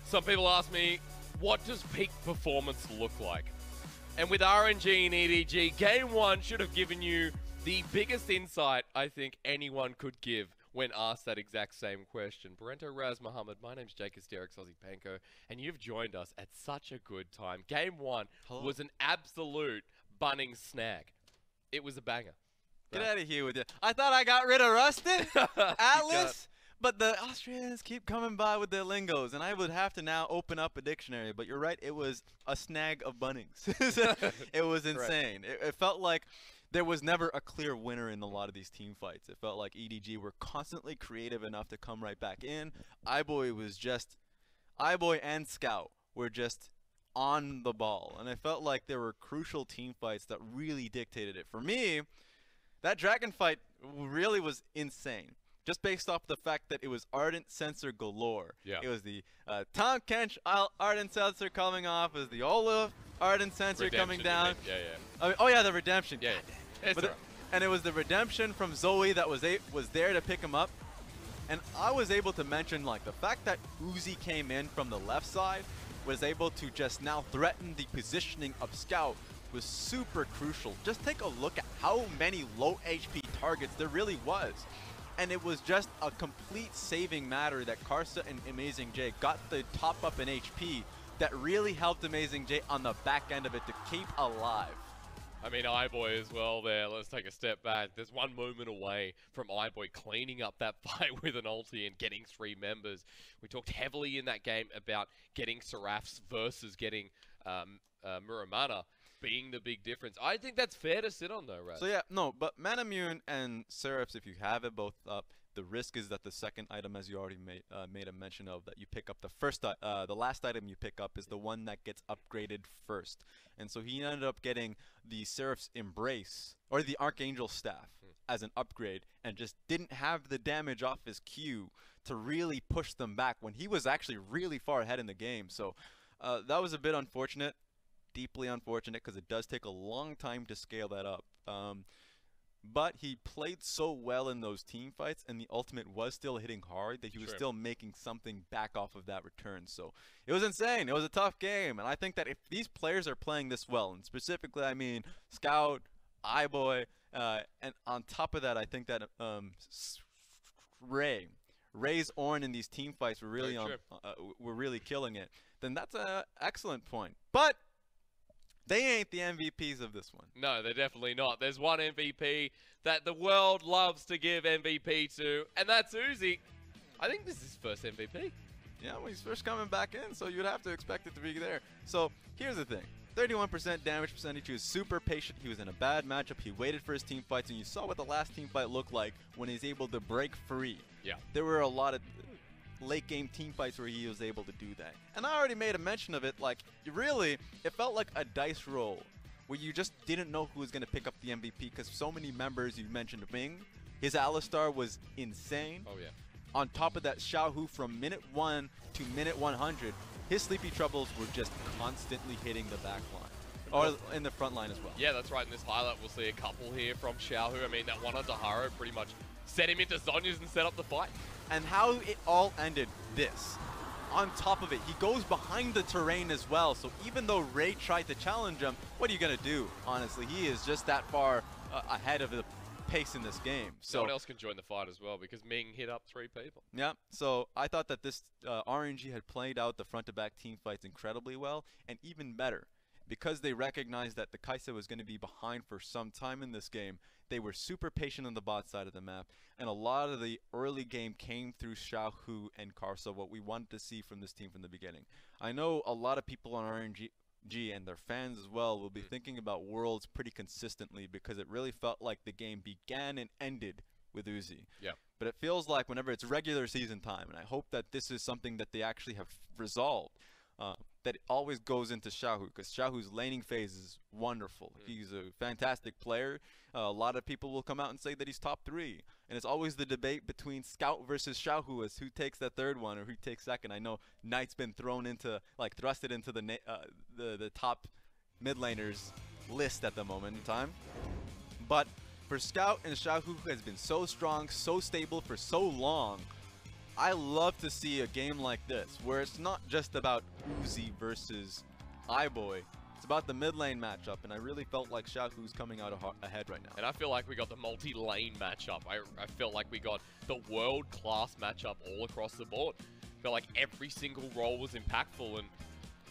Some people ask me, what does peak performance look like? And with RNG and EDG, Game 1 should have given you the biggest insight I think anyone could give when asked that exact same question. Barento Raz Muhammad, my name's Jake Asterix, Aussie Panko, and you've joined us at such a good time. Game 1 was an absolute bunning snag. It was a banger. Get out of here with it. I thought I got rid of Rustin, Atlas, but the Australians keep coming by with their lingos, and I would have to now open up a dictionary. But you're right, it was a snag of bunnings. It was insane. It felt like there was never a clear winner in a lot of these team fights. It felt like EDG were constantly creative enough to come right back in. iBoy and Scout were just on the ball, and I felt like there were crucial team fights that really dictated it. For me, that dragon fight really was insane, just based off the fact that it was Ardent Sensor galore. Yeah. It was the Tom Kench Ardent Sensor coming off, it was the Olaf Ardent Sensor Redemption, coming down. Yeah. Oh yeah, the Redemption. Yeah. And it was the Redemption from Zoe that was there to pick him up. And I was able to mention, like, the fact that Uzi came in from the left side, was able to just now threaten the positioning of Scout, was super crucial. Just take a look at how many low HP targets there really was. And it was just a complete saving matter that Karsa and AmazingJ got the top up in HP that really helped AmazingJ on the back end of it to keep alive. I mean, iBoy as well there. Let's take a step back. There's one moment away from iBoy cleaning up that fight with an ulti and getting 3 members. We talked heavily in that game about getting Seraphs versus getting Muramana being the big difference. I think that's fair to sit on though, Raz. So yeah, no, but Manamune and Seraphs, if you have it both up, the risk is that the second item, as you already made a mention of, that you pick up the last item you pick up is the one that gets upgraded first. And so he ended up getting the Seraph's Embrace, or the Archangel Staff, as an upgrade, and just didn't have the damage off his Q to really push them back when he was actually really far ahead in the game. So that was a bit unfortunate, deeply unfortunate, because it does take a long time to scale that up. But he played so well in those team fights, and the ultimate was still hitting hard, that he was still making something back off of that return. So it was insane. It was a tough game. And I think that if these players are playing this well, and specifically I mean Scout, iBoy, and on top of that I think that Ray's Ornn in these team fights were really were really killing it, then that's an excellent point. But they ain't the MVPs of this one. No, they're definitely not. There's one MVP that the world loves to give MVP to, and that's Uzi. I think this is his first MVP. Yeah, when he's first coming back in, so you'd have to expect it to be there. So here's the thing. 31% damage percentage. He was super patient. He was in a bad matchup. He waited for his team fights, and you saw what the last team fight looked like when he's able to break free. Yeah. There were a lot of late game team fights where he was able to do that. And I already made a mention of it, like, really, it felt like a dice roll where you just didn't know who was going to pick up the MVP because so many members. You mentioned Ming, his Alistar was insane. Oh yeah. On top of that, Xiaohu from minute 1 to minute 100, his Sleepy Troubles were just constantly hitting the back line. Or in the front line as well. Yeah, that's right. In this highlight, we'll see a couple here from Xiaohu. I mean, that one onto Haro pretty much set him into Zhonya's and set up the fight. And how it all ended this. On top of it, he goes behind the terrain as well. So even though Ray tried to challenge him, what are you going to do? Honestly, he is just that far ahead of the pace in this game. So someone else can join the fight as well because Ming hit up 3 people. Yeah, so I thought that this RNG had played out the front-to-back team fights incredibly well, and even better. Because they recognized that the Kaisa was going to be behind for some time in this game, they were super patient on the bot side of the map, and a lot of the early game came through Xiaohu and Karsa, what we wanted to see from this team from the beginning. I know a lot of people on RNG and their fans as well will be thinking about Worlds pretty consistently because it really felt like the game began and ended with Uzi. Yeah. But it feels like whenever it's regular season time, and I hope that this is something that they actually have resolved, that it always goes into Xiaohu, because Xiaohu's laning phase is wonderful. He's a fantastic player. A lot of people will come out and say that he's top 3. And it's always the debate between Scout versus Xiaohu as who takes that third one or who takes second. I know Knight's been thrown into, like, thrusted into the top mid laners list at the moment in time. But for Scout and Xiaohu, who has been so strong, so stable for so long, I love to see a game like this, where it's not just about Uzi versus iBoy. It's about the mid lane matchup, and I really felt like Xiaohu's coming out ahead right now. And I feel like we got the multi-lane matchup. I felt like we got the world-class matchup all across the board. I felt like every single role was impactful, and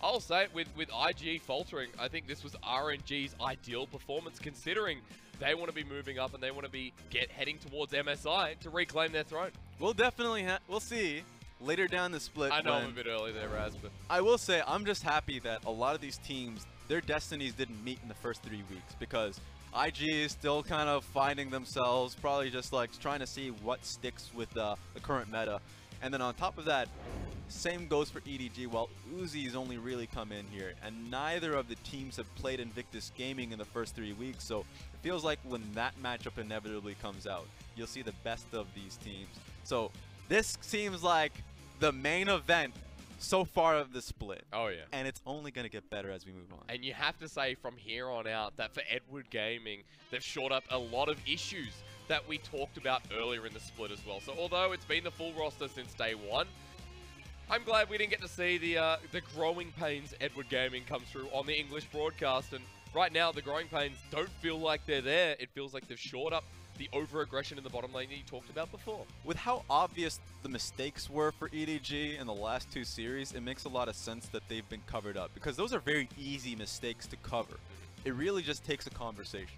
I'll say it, with IG faltering, I think this was RNG's ideal performance, considering they want to be moving up and they want to be heading towards MSI to reclaim their throne. We'll definitely we'll see later down the split. I know I'm a bit early there, Raz, but I will say I'm just happy that a lot of these teams, their destinies didn't meet in the first 3 weeks, because IG is still kind of finding themselves, probably just like trying to see what sticks with the current meta. And then on top of that, same goes for EDG. While Uzi's only really come in here, and neither of the teams have played Invictus Gaming in the first 3 weeks, so it feels like when that matchup inevitably comes out, you'll see the best of these teams. So this seems like the main event so far of the split. Oh yeah. And it's only going to get better as we move on. And you have to say from here on out that for Edward Gaming, they've shored up a lot of issues that we talked about earlier in the split as well. So although it's been the full roster since day one, I'm glad we didn't get to see the growing pains Edward Gaming come through on the English broadcast. And right now, the growing pains don't feel like they're there. It feels like they've shored up the over-aggression in the bottom lane that you talked about before. With how obvious the mistakes were for EDG in the last 2 series, it makes a lot of sense that they've been covered up, because those are very easy mistakes to cover. It really just takes a conversation.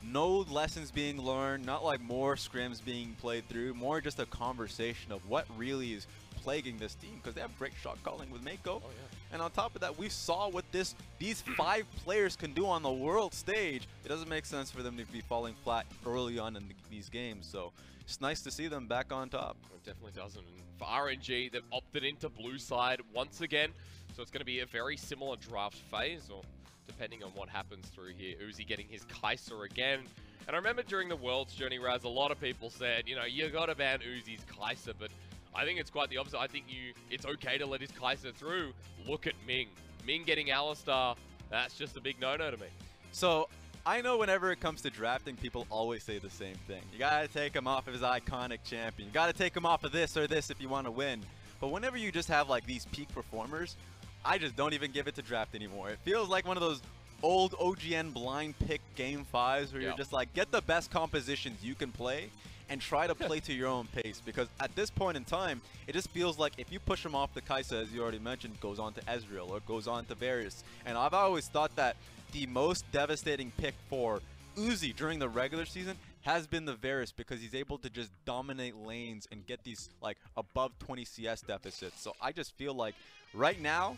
No lessons being learned, not like more scrims being played through, more just a conversation of what really is plaguing this team, because they have great shot calling with Meiko. Oh, yeah. And on top of that, we saw what these 5 players can do on the world stage. It doesn't make sense for them to be falling flat early on in these games, so it's nice to see them back on top. It definitely doesn't. And for RNG, they've opted into blue side once again, so it's going to be a very similar draft phase, or depending on what happens through here. Uzi getting his Karsa again. And I remember during the World's Journey, Raz, a lot of people said, you know, you got to ban Uzi's Karsa, but I think it's quite the opposite. I think it's okay to let his Karsa through. Look at Ming. Ming getting Alistar, that's just a big no-no to me. So, I know whenever it comes to drafting, people always say the same thing. You gotta take him off of his iconic champion. You gotta take him off of this or this if you want to win. But whenever you just have like these peak performers, I just don't even give it to draft anymore. It feels like one of those old OGN blind pick game 5s where you're just like, get the best compositions you can play and try to play to your own pace, because at this point in time, it just feels like if you push him off the Karsa, as you already mentioned, goes on to Ezreal or goes on to Varus. And I've always thought that the most devastating pick for Uzi during the regular season has been the Varus, because he's able to just dominate lanes and get these like above 20 CS deficits. So I just feel like right now,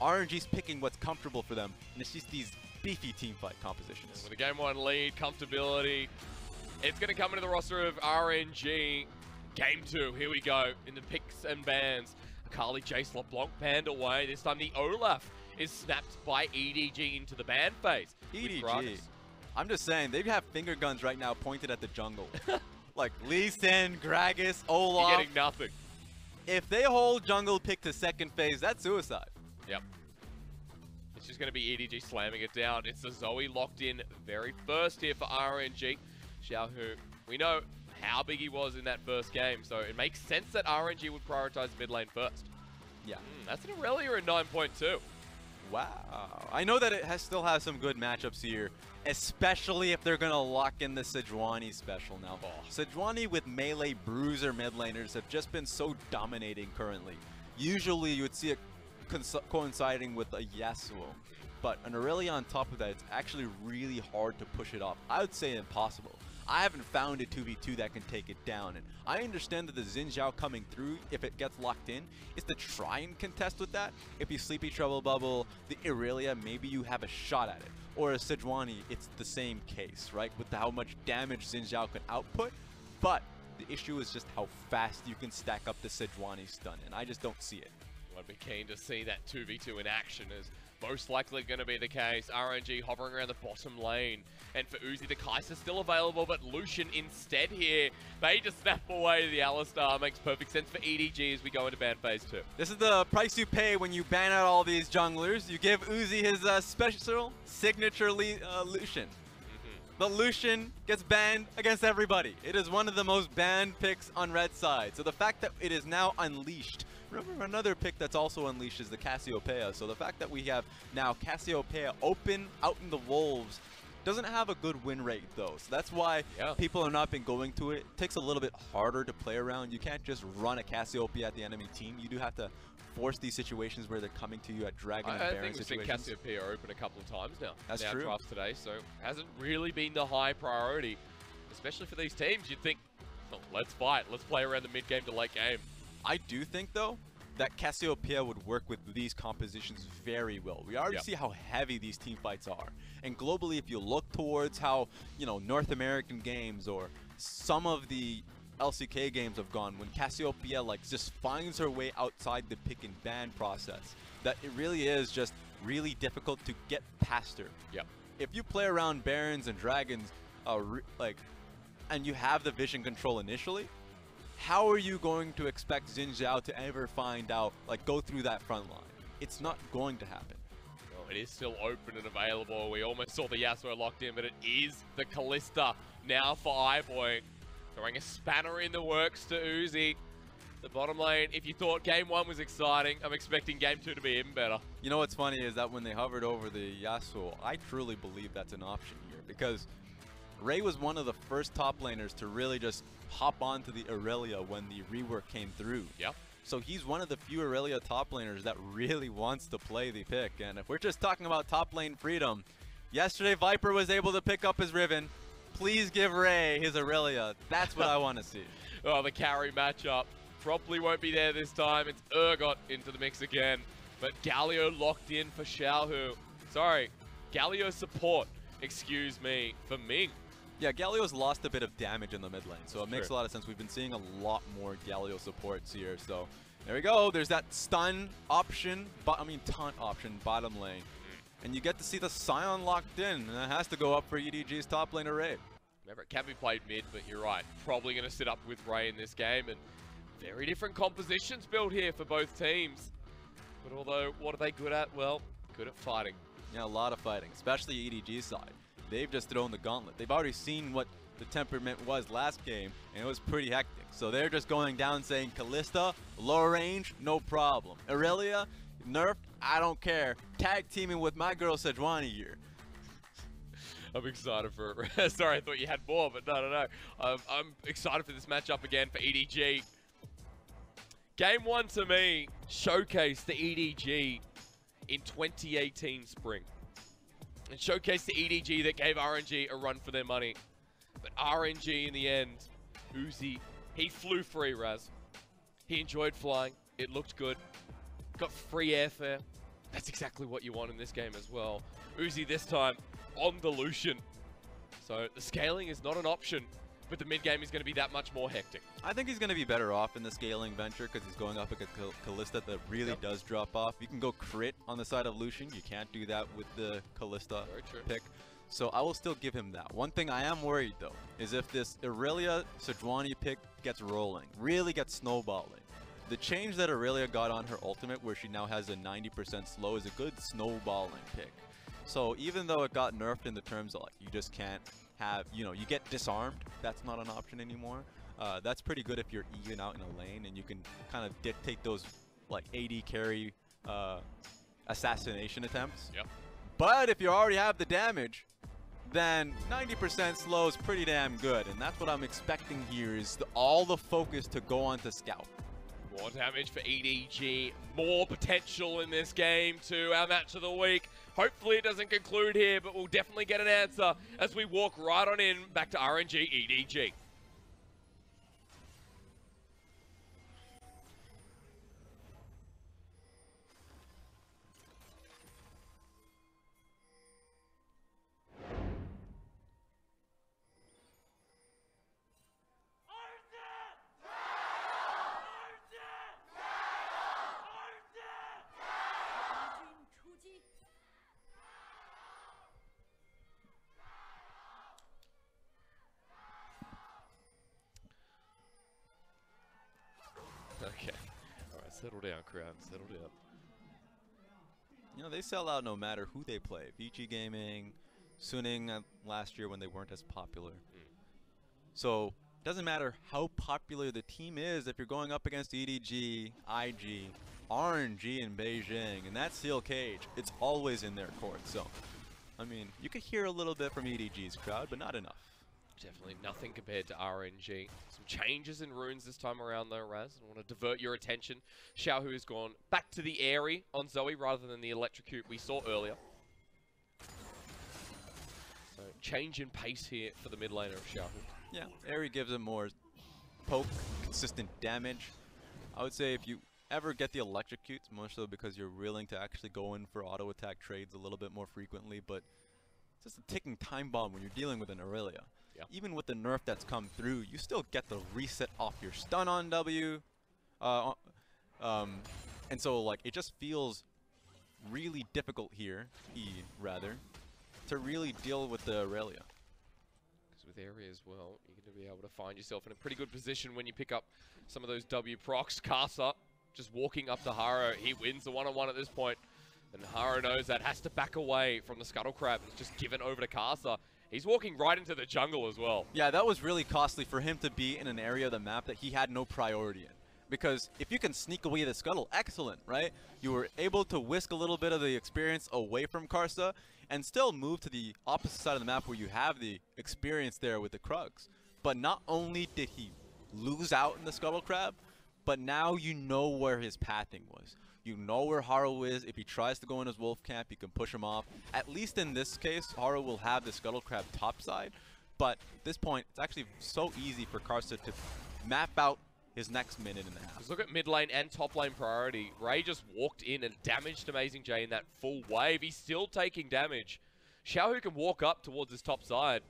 RNG's picking what's comfortable for them, and it's just these beefy teamfight compositions. With a game 1 lead, comfortability, it's going to come into the roster of RNG. Game 2, here we go, in the picks and bans. Akali Jace LeBlanc banned away. This time the Olaf is snapped by EDG into the ban phase. EDG, I'm just saying, they have finger guns right now pointed at the jungle. Like Lucian, Gragas, Olaf. You're getting nothing. If they hold jungle pick to second phase, that's suicide. Yep. It's just going to be EDG slamming it down. It's the Zoe locked in very first here for RNG. Xiaohu, we know how big he was in that first game, so it makes sense that RNG would prioritize mid lane first. Yeah. That's an Irelia at 9.2. Wow. I know that it still has some good matchups here, especially if they're going to lock in the Sejuani special now. Oh. Sejuani with melee bruiser mid laners have just been so dominating currently. Usually you would see it coinciding with a Yasuo, but an Irelia on top of that, it's actually really hard to push it off. I would say impossible. I haven't found a 2v2 that can take it down, and I understand that the Zhao coming through, if it gets locked in, is to try and contest with that. If you Sleepy Trouble Bubble the Irelia, maybe you have a shot at it. Or a Sejuani, it's the same case, right? With how much damage Zhao can output, but the issue is just how fast you can stack up the Sejuani stun, and I just don't see it. I'd be keen to see that 2v2 in action, as most likely going to be the case. RNG hovering around the bottom lane. And for Uzi, the Karsa's still available, but Lucian instead here. They just snap away the Alistar. Makes perfect sense for EDG as we go into ban phase 2. This is the price you pay when you ban out all these junglers. You give Uzi his special signature Lucian. But Lucian gets banned against everybody. It is one of the most banned picks on red side. So the fact that it is now unleashed. Remember, another pick that's also unleashed is the Cassiopeia. So the fact that we have now Cassiopeia open out in the Wolves doesn't have a good win rate though. So that's why people have not been going to it. It takes a little bit harder to play around. You can't just run a Cassiopeia at the enemy team. You do have to force these situations where they're coming to you at Dragon and Baron situations. I think we've seen Cassiopeia open a couple of times now. That's true. true. Drafts today, so hasn't really been the high priority, especially for these teams. You'd think, oh, let's fight, let's play around the mid game to late game. I do think though that Cassiopeia would work with these compositions very well. We already see how heavy these team fights are, and globally, if you look towards how North American games or some of the LCK games have gone, when Cassiopeia just finds her way outside the pick and ban process, that it really is just really difficult to get past her. Yep. If you play around Barons and Dragons, and you have the vision control initially, how are you going to expect Zhao to ever find out, go through that front line? It's not going to happen. Well, it is still open and available. We almost saw the Yasuo locked in, but it is the Kalista now for iBoy. Throwing a spanner in the works to Uzi. The bottom lane, if you thought game 1 was exciting, I'm expecting game 2 to be even better. You know what's funny is that when they hovered over the Yasuo, I truly believe that's an option here, because Ray was one of the first top laners to really just hop onto the Irelia when the rework came through. Yep. So he's one of the few Irelia top laners that really wants to play the pick. And if we're just talking about top lane freedom, yesterday Viper was able to pick up his Riven. Please give Ray his Irelia. That's what I want to see. Oh, the carry matchup probably won't be there this time. It's Urgot into the mix again. But Galio locked in for Xiaohu. Sorry, Galio support, excuse me, for Ming. Yeah, Galio's lost a bit of damage in the mid lane, so it makes a lot of sense. We've been seeing a lot more Galio supports here, so there we go. There's that stun option, taunt option bottom lane. And you get to see the Sion locked in, and that has to go up for EDG's top lane Ray. Remember, it can be played mid, but you're right. Probably going to sit up with Ray in this game, and very different compositions built here for both teams. But although, what are they good at? Well, good at fighting. Yeah, a lot of fighting, especially EDG's side. They've just thrown the gauntlet. They've already seen what the temperament was last game, and it was pretty hectic. So they're just going down saying, Kalista, low range, no problem. Irelia, nerf, I don't care. Tag teaming with my girl Sejuani here. I'm excited for it. Sorry, I thought you had more, but no. I'm excited for this matchup again for EDG. Game 1 to me showcased the EDG in 2018 spring. And showcased the EDG that gave RNG a run for their money. But RNG in the end, Uzi, he flew free, Raz. He enjoyed flying. It looked good. Got free airfare. That's exactly what you want in this game as well. Uzi this time on the Lucian. So the scaling is not an option, but the mid game is going to be that much more hectic. I think he's going to be better off in the scaling venture because he's going up against Kalista that really does drop off. You can go crit on the side of Lucian. You can't do that with the Kalista pick. So I will still give him that. One thing I am worried though is if this Irelia Sejuani pick gets rolling, really gets snowballing. The change that Irelia got on her ultimate where she now has a 90% slow is a good snowballing pick. So even though it got nerfed in the terms of you just can't have, you get disarmed, that's not an option anymore. That's pretty good if you're even out in a lane and you can kind of dictate those AD carry assassination attempts. Yep. But if you already have the damage, then 90% slow is pretty damn good. And that's what I'm expecting here is all the focus to go on to Scout. More damage for EDG, more potential in this game to our match of the week. Hopefully it doesn't conclude here, but we'll definitely get an answer as we walk right on in back to RNG EDG. Okay. Alright, settle down, crowd. Settle down. They sell out no matter who they play. VG Gaming, Suning last year when they weren't as popular. So doesn't matter how popular the team is if you're going up against EDG, IG, RNG in Beijing, and that steel cage, it's always in their court. So, I mean, you could hear a little bit from EDG's crowd, but not enough. Definitely nothing compared to RNG. Some changes in runes this time around though, Raz. I want to divert your attention. Xiaohu has gone back to the airy on Zoe rather than the electrocute we saw earlier. So change in pace here for the mid laner of Xiaohu. Yeah, airy gives him more poke, consistent damage. I would say if you ever get the electrocutes, more so because you're willing to actually go in for auto attack trades a little bit more frequently, but it's just a ticking time bomb when you're dealing with an Irelia. Yeah. Even with the nerf that's come through, you still get the reset off your stun on W. And so like it just feels really difficult here, rather, to really deal with the Irelia. Because with area as well, you're going to be able to find yourself in a pretty good position when you pick up some of those W procs. Karsa just walking up to Haro. He wins the one-on-one at this point. And Haro knows that, has to back away from the Scuttle Crab. It's just given over to Karsa. He's walking right into the jungle as well. Yeah, that was really costly for him to be in an area of the map that he had no priority in. Because if you can sneak away the Scuttle, excellent, right? You were able to whisk a little bit of the experience away from Karsa and still move to the opposite side of the map where you have the experience there with the Krugs. But not only did he lose out in the Scuttle Crab, but now you know where his pathing was. You know where Haro is. If he tries to go in his wolf camp, you can push him off. At least in this case, Haro will have the Scuttle Crab topside. But at this point, it's actually so easy for Karsa to map out his next minute and a half. Just look at mid lane and top lane priority. Ray just walked in and damaged AmazingJ in that full wave. He's still taking damage. Xiaohu can walk up towards his top side.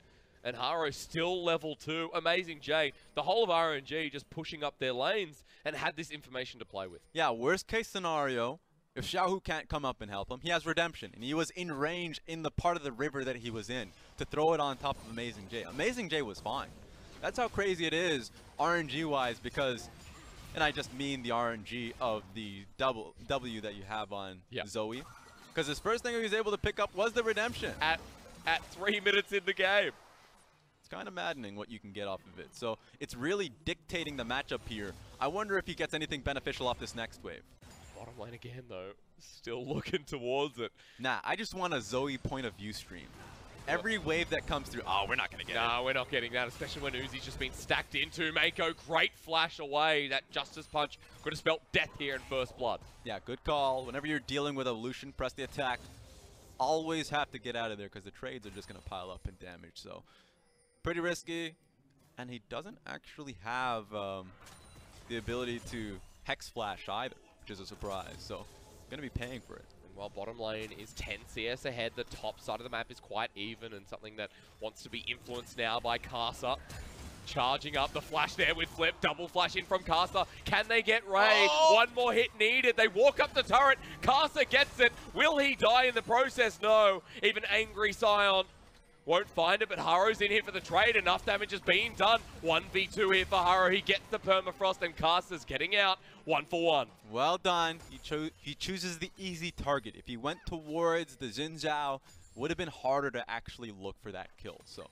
And Haro still level 2. AmazingJ, the whole of RNG just pushing up their lanes and had this information to play with. Yeah, worst case scenario, if Xiaohu can't come up and help him, he has redemption. And he was in range in the part of the river that he was in to throw it on top of AmazingJ. AmazingJ was fine. That's how crazy it is RNG-wise because, and I just mean the RNG of the W that you have on Zoe. Because his first thing he was able to pick up was the redemption. At 3 minutes in the game. Kind of maddening what you can get off of it. So it's really dictating the matchup here. I wonder if he gets anything beneficial off this next wave. Bottom lane again though, still looking towards it. Nah, I just want a Zoe point of view stream. Every wave that comes through, oh, we're not going to get it. No, we're not getting that, especially when Uzi's just been stacked into. Meiko, great flash away. That Justice Punch could have spelt death here in first blood. Yeah, good call. Whenever you're dealing with a Lucian, press the attack. Always have to get out of there because the trades are just going to pile up in damage. So pretty risky, and he doesn't actually have the ability to Hex Flash either, which is a surprise, so going to be paying for it. And while bottom lane is 10 CS ahead, the top side of the map is quite even, and something that wants to be influenced now by Karsa. Charging up the flash there with Flip, double flash in from Karsa. Can they get Ray? Oh! One more hit needed. They walk up the turret. Karsa gets it. Will he die in the process? No. Even angry Sion won't find it, but Haro's in here for the trade. Enough damage is being done. 1v2 here for Haro. He gets the permafrost, and Karsa's getting out 1-for-1. Well done. He chooses the easy target. If he went towards the Zhao, would have been harder to actually look for that kill. So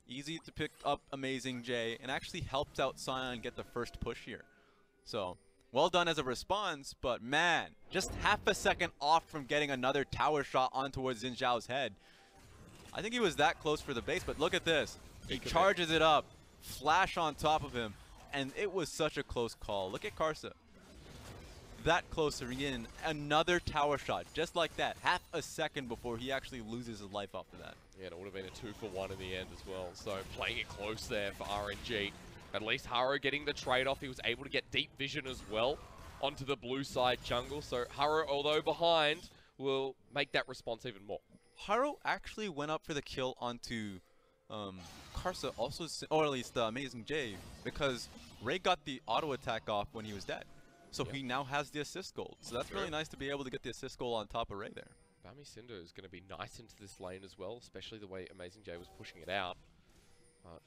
easy to pick up AmazingJ, and actually helps out Sion get the first push here. So well done as a response, but man, just half a second off from getting another tower shot on towards Zhao's head. I think he was that close for the base, but look at this. He charges it up, flash on top of him, and it was such a close call. Look at Karsa. That close to in another tower shot, just like that. Half a second before he actually loses his life after that. Yeah, it would have been a 2-for-1 in the end as well. So playing it close there for RNG. At least Haro getting the trade-off. He was able to get deep vision as well onto the blue side jungle. So Haro, although behind, will make that response even more. Haro actually went up for the kill onto Karsa, also, or at least AmazingJ, because Ray got the auto attack off when he was dead. So he now has the assist gold. So that's really nice to be able to get the assist goal on top of Ray there. Bami Cinder is going to be nice into this lane as well, especially the way AmazingJ was pushing it out.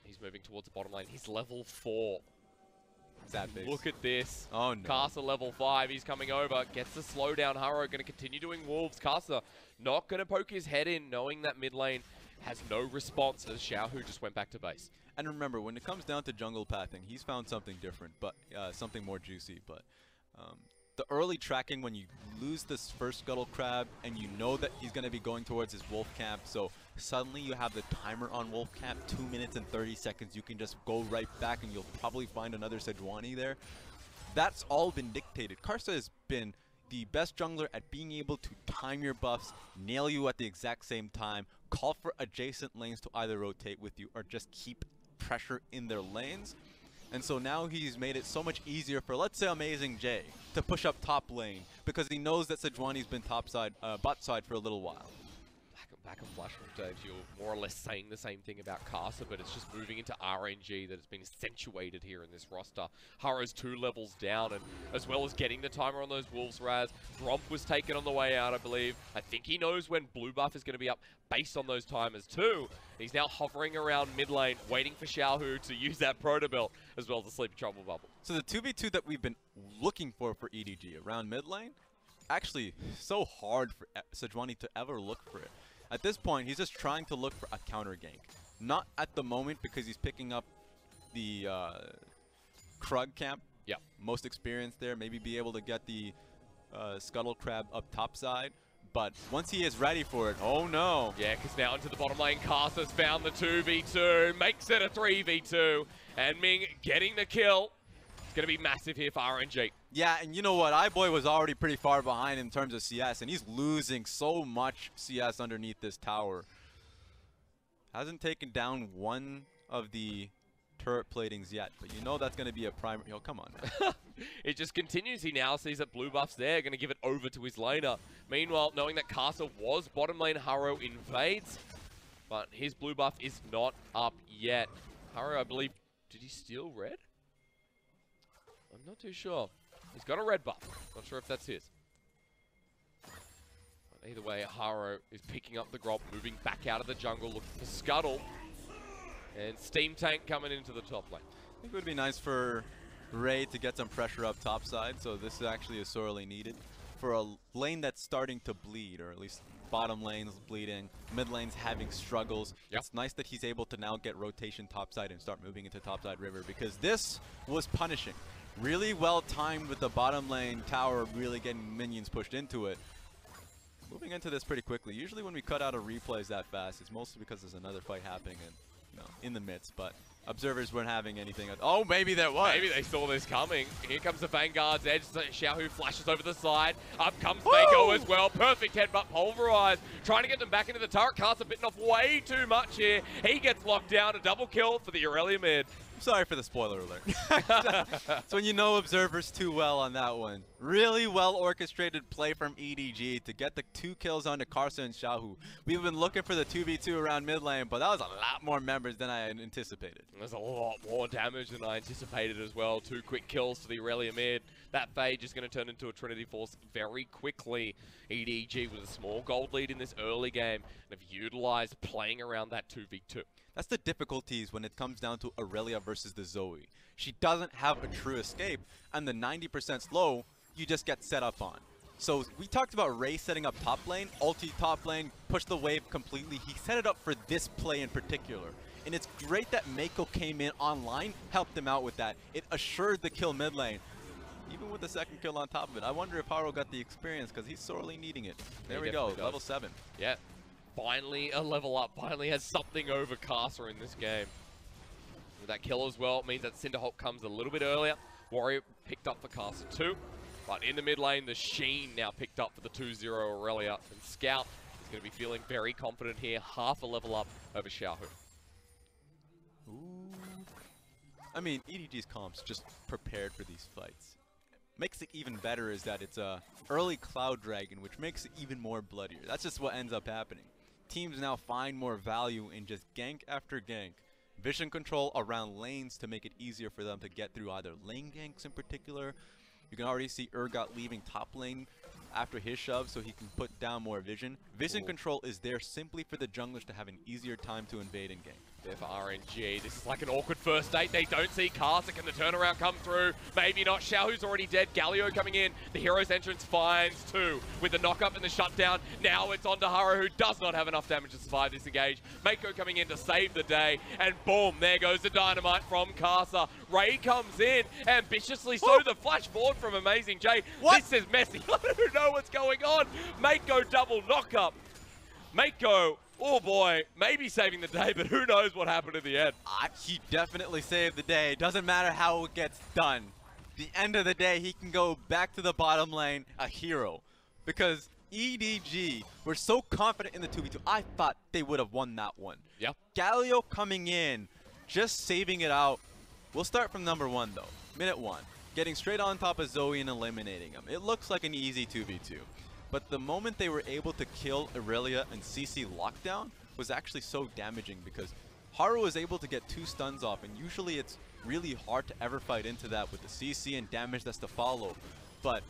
He's moving towards the bottom lane. He's level 4. Sad base. Look at this. Oh no. Karsa level 5. He's coming over. Gets the slowdown. Haro going to continue doing wolves. Karsa not going to poke his head in, knowing that mid lane has no response as Xiaohu just went back to base. And remember, when it comes down to jungle pathing, he's found something different, but something more juicy. But the early tracking, when you lose this first Scuttle Crab and you know that he's going to be going towards his Wolf Camp, so suddenly you have the timer on Wolf Camp, 2 minutes and 30 seconds, you can just go right back and you'll probably find another Sejuani there. That's all been dictated. Karsa has been the best jungler at being able to time your buffs, nail you at the exact same time, call for adjacent lanes to either rotate with you or just keep pressure in their lanes. And so now he's made it so much easier for, let's say, AmazingJ to push up top lane because he knows that Sejuani's been bot side for a little while. Back and flash from Dave, you're more or less saying the same thing about Karsa, but it's just moving into RNG that has been accentuated here in this roster. Haro's 2 levels down, and as well as getting the timer on those Wolves Raz, Gromp was taken on the way out, I believe. I think he knows when blue buff is going to be up based on those timers too. He's now hovering around mid lane, waiting for Xiaohu to use that Proto Belt, as well as the Sleepy Trouble Bubble. So the 2v2 that we've been looking for EDG around mid lane, actually so hard for Sejuani to ever look for it. At this point, he's just trying to look for a counter gank. Not at the moment because he's picking up the Krug camp. Yeah. Most experienced there. Maybe be able to get the Scuttle Crab up top side. But once he is ready for it, oh no. Yeah, because now into the bottom lane, Karsa's found the 2v2, makes it a 3v2, and Ming getting the kill. It's going to be massive here for RNG. Yeah, and you know what? iBoy was already pretty far behind in terms of CS, and he's losing so much CS underneath this tower. Hasn't taken down one of the turret platings yet, but you know that's going to be a primary. Oh, come on, man. It just continues. He now sees that blue buff's there, going to give it over to his laner. Meanwhile, knowing that Karsa was bottom lane, Haro invades, but his blue buff is not up yet. Haro, I believe, did he steal red? I'm not too sure. He's got a red buff. Not sure if that's his. But either way, Haro is picking up the Gromp, moving back out of the jungle, looking for Scuttle. And Steam Tank coming into the top lane. I think it would be nice for Ray to get some pressure up top side, so this actually is sorely needed. For a lane that's starting to bleed, or at least bottom lane's bleeding, mid lane's having struggles. Yep. It's nice that he's able to now get rotation topside and start moving into topside river, because this was punishing. Really well timed with the bottom lane tower really getting minions pushed into it. Moving into this pretty quickly. Usually when we cut out a replays that fast, it's mostly because there's another fight happening in the midst, but observers weren't having anything. Oh, maybe there was. Maybe they saw this coming. Here comes the Vanguard's edge. Xiaohu flashes over the side. Up comes Meiko as well. Perfect headbutt, pulverized. Trying to get them back into the turret. Karsa bitten off way too much here. He gets locked down. A double kill for the Irelia mid. Sorry for the spoiler alert. So when you know observers too well on that one. Really well orchestrated play from EDG to get the 2 kills onto Karsa and Xiaohu. We've been looking for the 2v2 around mid lane, but that was a lot more members than I had anticipated. There's a lot more damage than I anticipated as well. 2 quick kills to the Irelia mid. That Phage is going to turn into a Trinity Force very quickly. EDG with a small gold lead in this early game and have utilized playing around that 2v2. That's the difficulties when it comes down to Irelia versus the Zoe. She doesn't have a true escape, and the 90% slow, you just get set up on. So we talked about Ray setting up top lane, ulti top lane, push the wave completely. He set it up for this play in particular. And it's great that Meiko came in online, helped him out with that. It assured the kill mid lane. Even with the second kill on top of it. I wonder if Haro got the experience, because he's sorely needing it. There we go, level 7. Yeah. Finally a level up, finally has something over Karsa in this game. With that kill as well, it means that Cinderhawk comes a little bit earlier. Warrior picked up for Karsa too. But in the mid lane, the Sheen now picked up for the 2-0 Irelia. And Scout is going to be feeling very confident here. Half a level up over Xiaohu. Ooh. I mean, EDG's comps just prepared for these fights. Makes it even better is that it's a early Cloud Dragon, which makes it even more bloodier. That's just what ends up happening. Teams now find more value in just gank after gank. Vision control around lanes to make it easier for them to get through either lane ganks in particular. You can already see Urgot leaving top lane after his shove so he can put down more vision. Vision control is there simply for the junglers to have an easier time to invade and gank. there for RNG. This is like an awkward first date. They don't see Karsa. Can the turnaround come through? Maybe not. Xiaohu's already dead. Galio coming in. The hero's entrance finds two with the knock-up and the shutdown. Now it's on to Haro, who does not have enough damage to survive this engage. Meiko coming in to save the day. And boom, there goes the dynamite from Karsa. Ray comes in, ambitiously so. The flash forward from AmazingJ. What? This is messy. I don't know what's going on. Meiko double knock-up. Meiko, oh boy, maybe saving the day, but who knows what happened in the end. He definitely saved the day. It doesn't matter how it gets done. The end of the day, he can go back to the bottom lane a hero. Because EDG were so confident in the 2v2, I thought they would have won that one. Yep. Galio coming in, just saving it out. We'll start from number 1 though. Minute 1. Getting straight on top of Zoe and eliminating him. It looks like an easy 2v2. But the moment they were able to kill Irelia and CC lockdown was actually so damaging because Haro was able to get 2 stuns off, and usually it's really hard to ever fight into that with the CC and damage that's to follow. But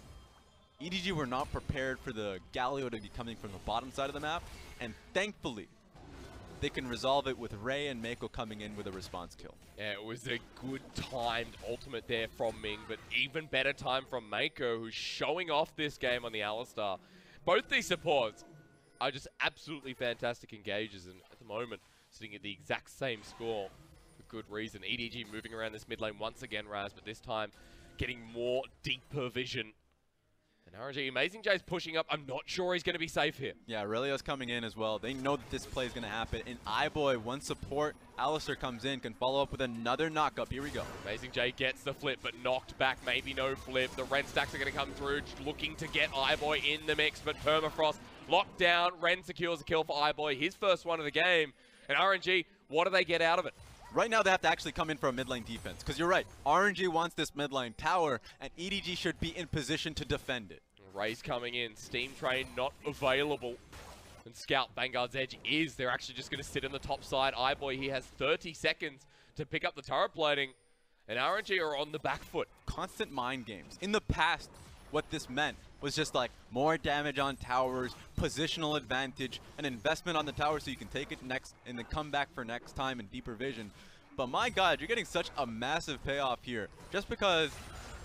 EDG were not prepared for the Galio to be coming from the bottom side of the map, and thankfully they can resolve it with Ray and Meiko coming in with a response kill. Yeah, it was a good timed ultimate there from Ming, but even better time from Meiko, who's showing off this game on the Alistar. Both these supports are just absolutely fantastic engages, and at the moment, sitting at the exact same score for good reason. EDG moving around this mid lane once again, Raz, but this time getting more deeper vision. And RNG, AmazingJ's pushing up. I'm not sure he's going to be safe here. Yeah, Irelia's coming in as well. They know that this play is going to happen. And iBoy, one support, Alistar comes in, can follow up with another knock-up. Here we go. AmazingJ gets the flip, but knocked back. Maybe no flip. The Ren stacks are going to come through, looking to get iBoy in the mix, but Permafrost locked down. Ren secures a kill for iBoy, his first one of the game. And RNG, what do they get out of it? Right now, they have to actually come in for a mid lane defense. Because you're right, RNG wants this mid lane tower, and EDG should be in position to defend it. Ray's coming in. Steam Train not available. And Scout Vanguard's edge is. They're actually just going to sit on the top side. iBoy, he has 30 seconds to pick up the turret plating. And RNG are on the back foot. Constant mind games. In the past, what this meant was just like more damage on towers, positional advantage, an investment on the tower so you can take it next and then come back for next time and deeper vision. But my god, you're getting such a massive payoff here just because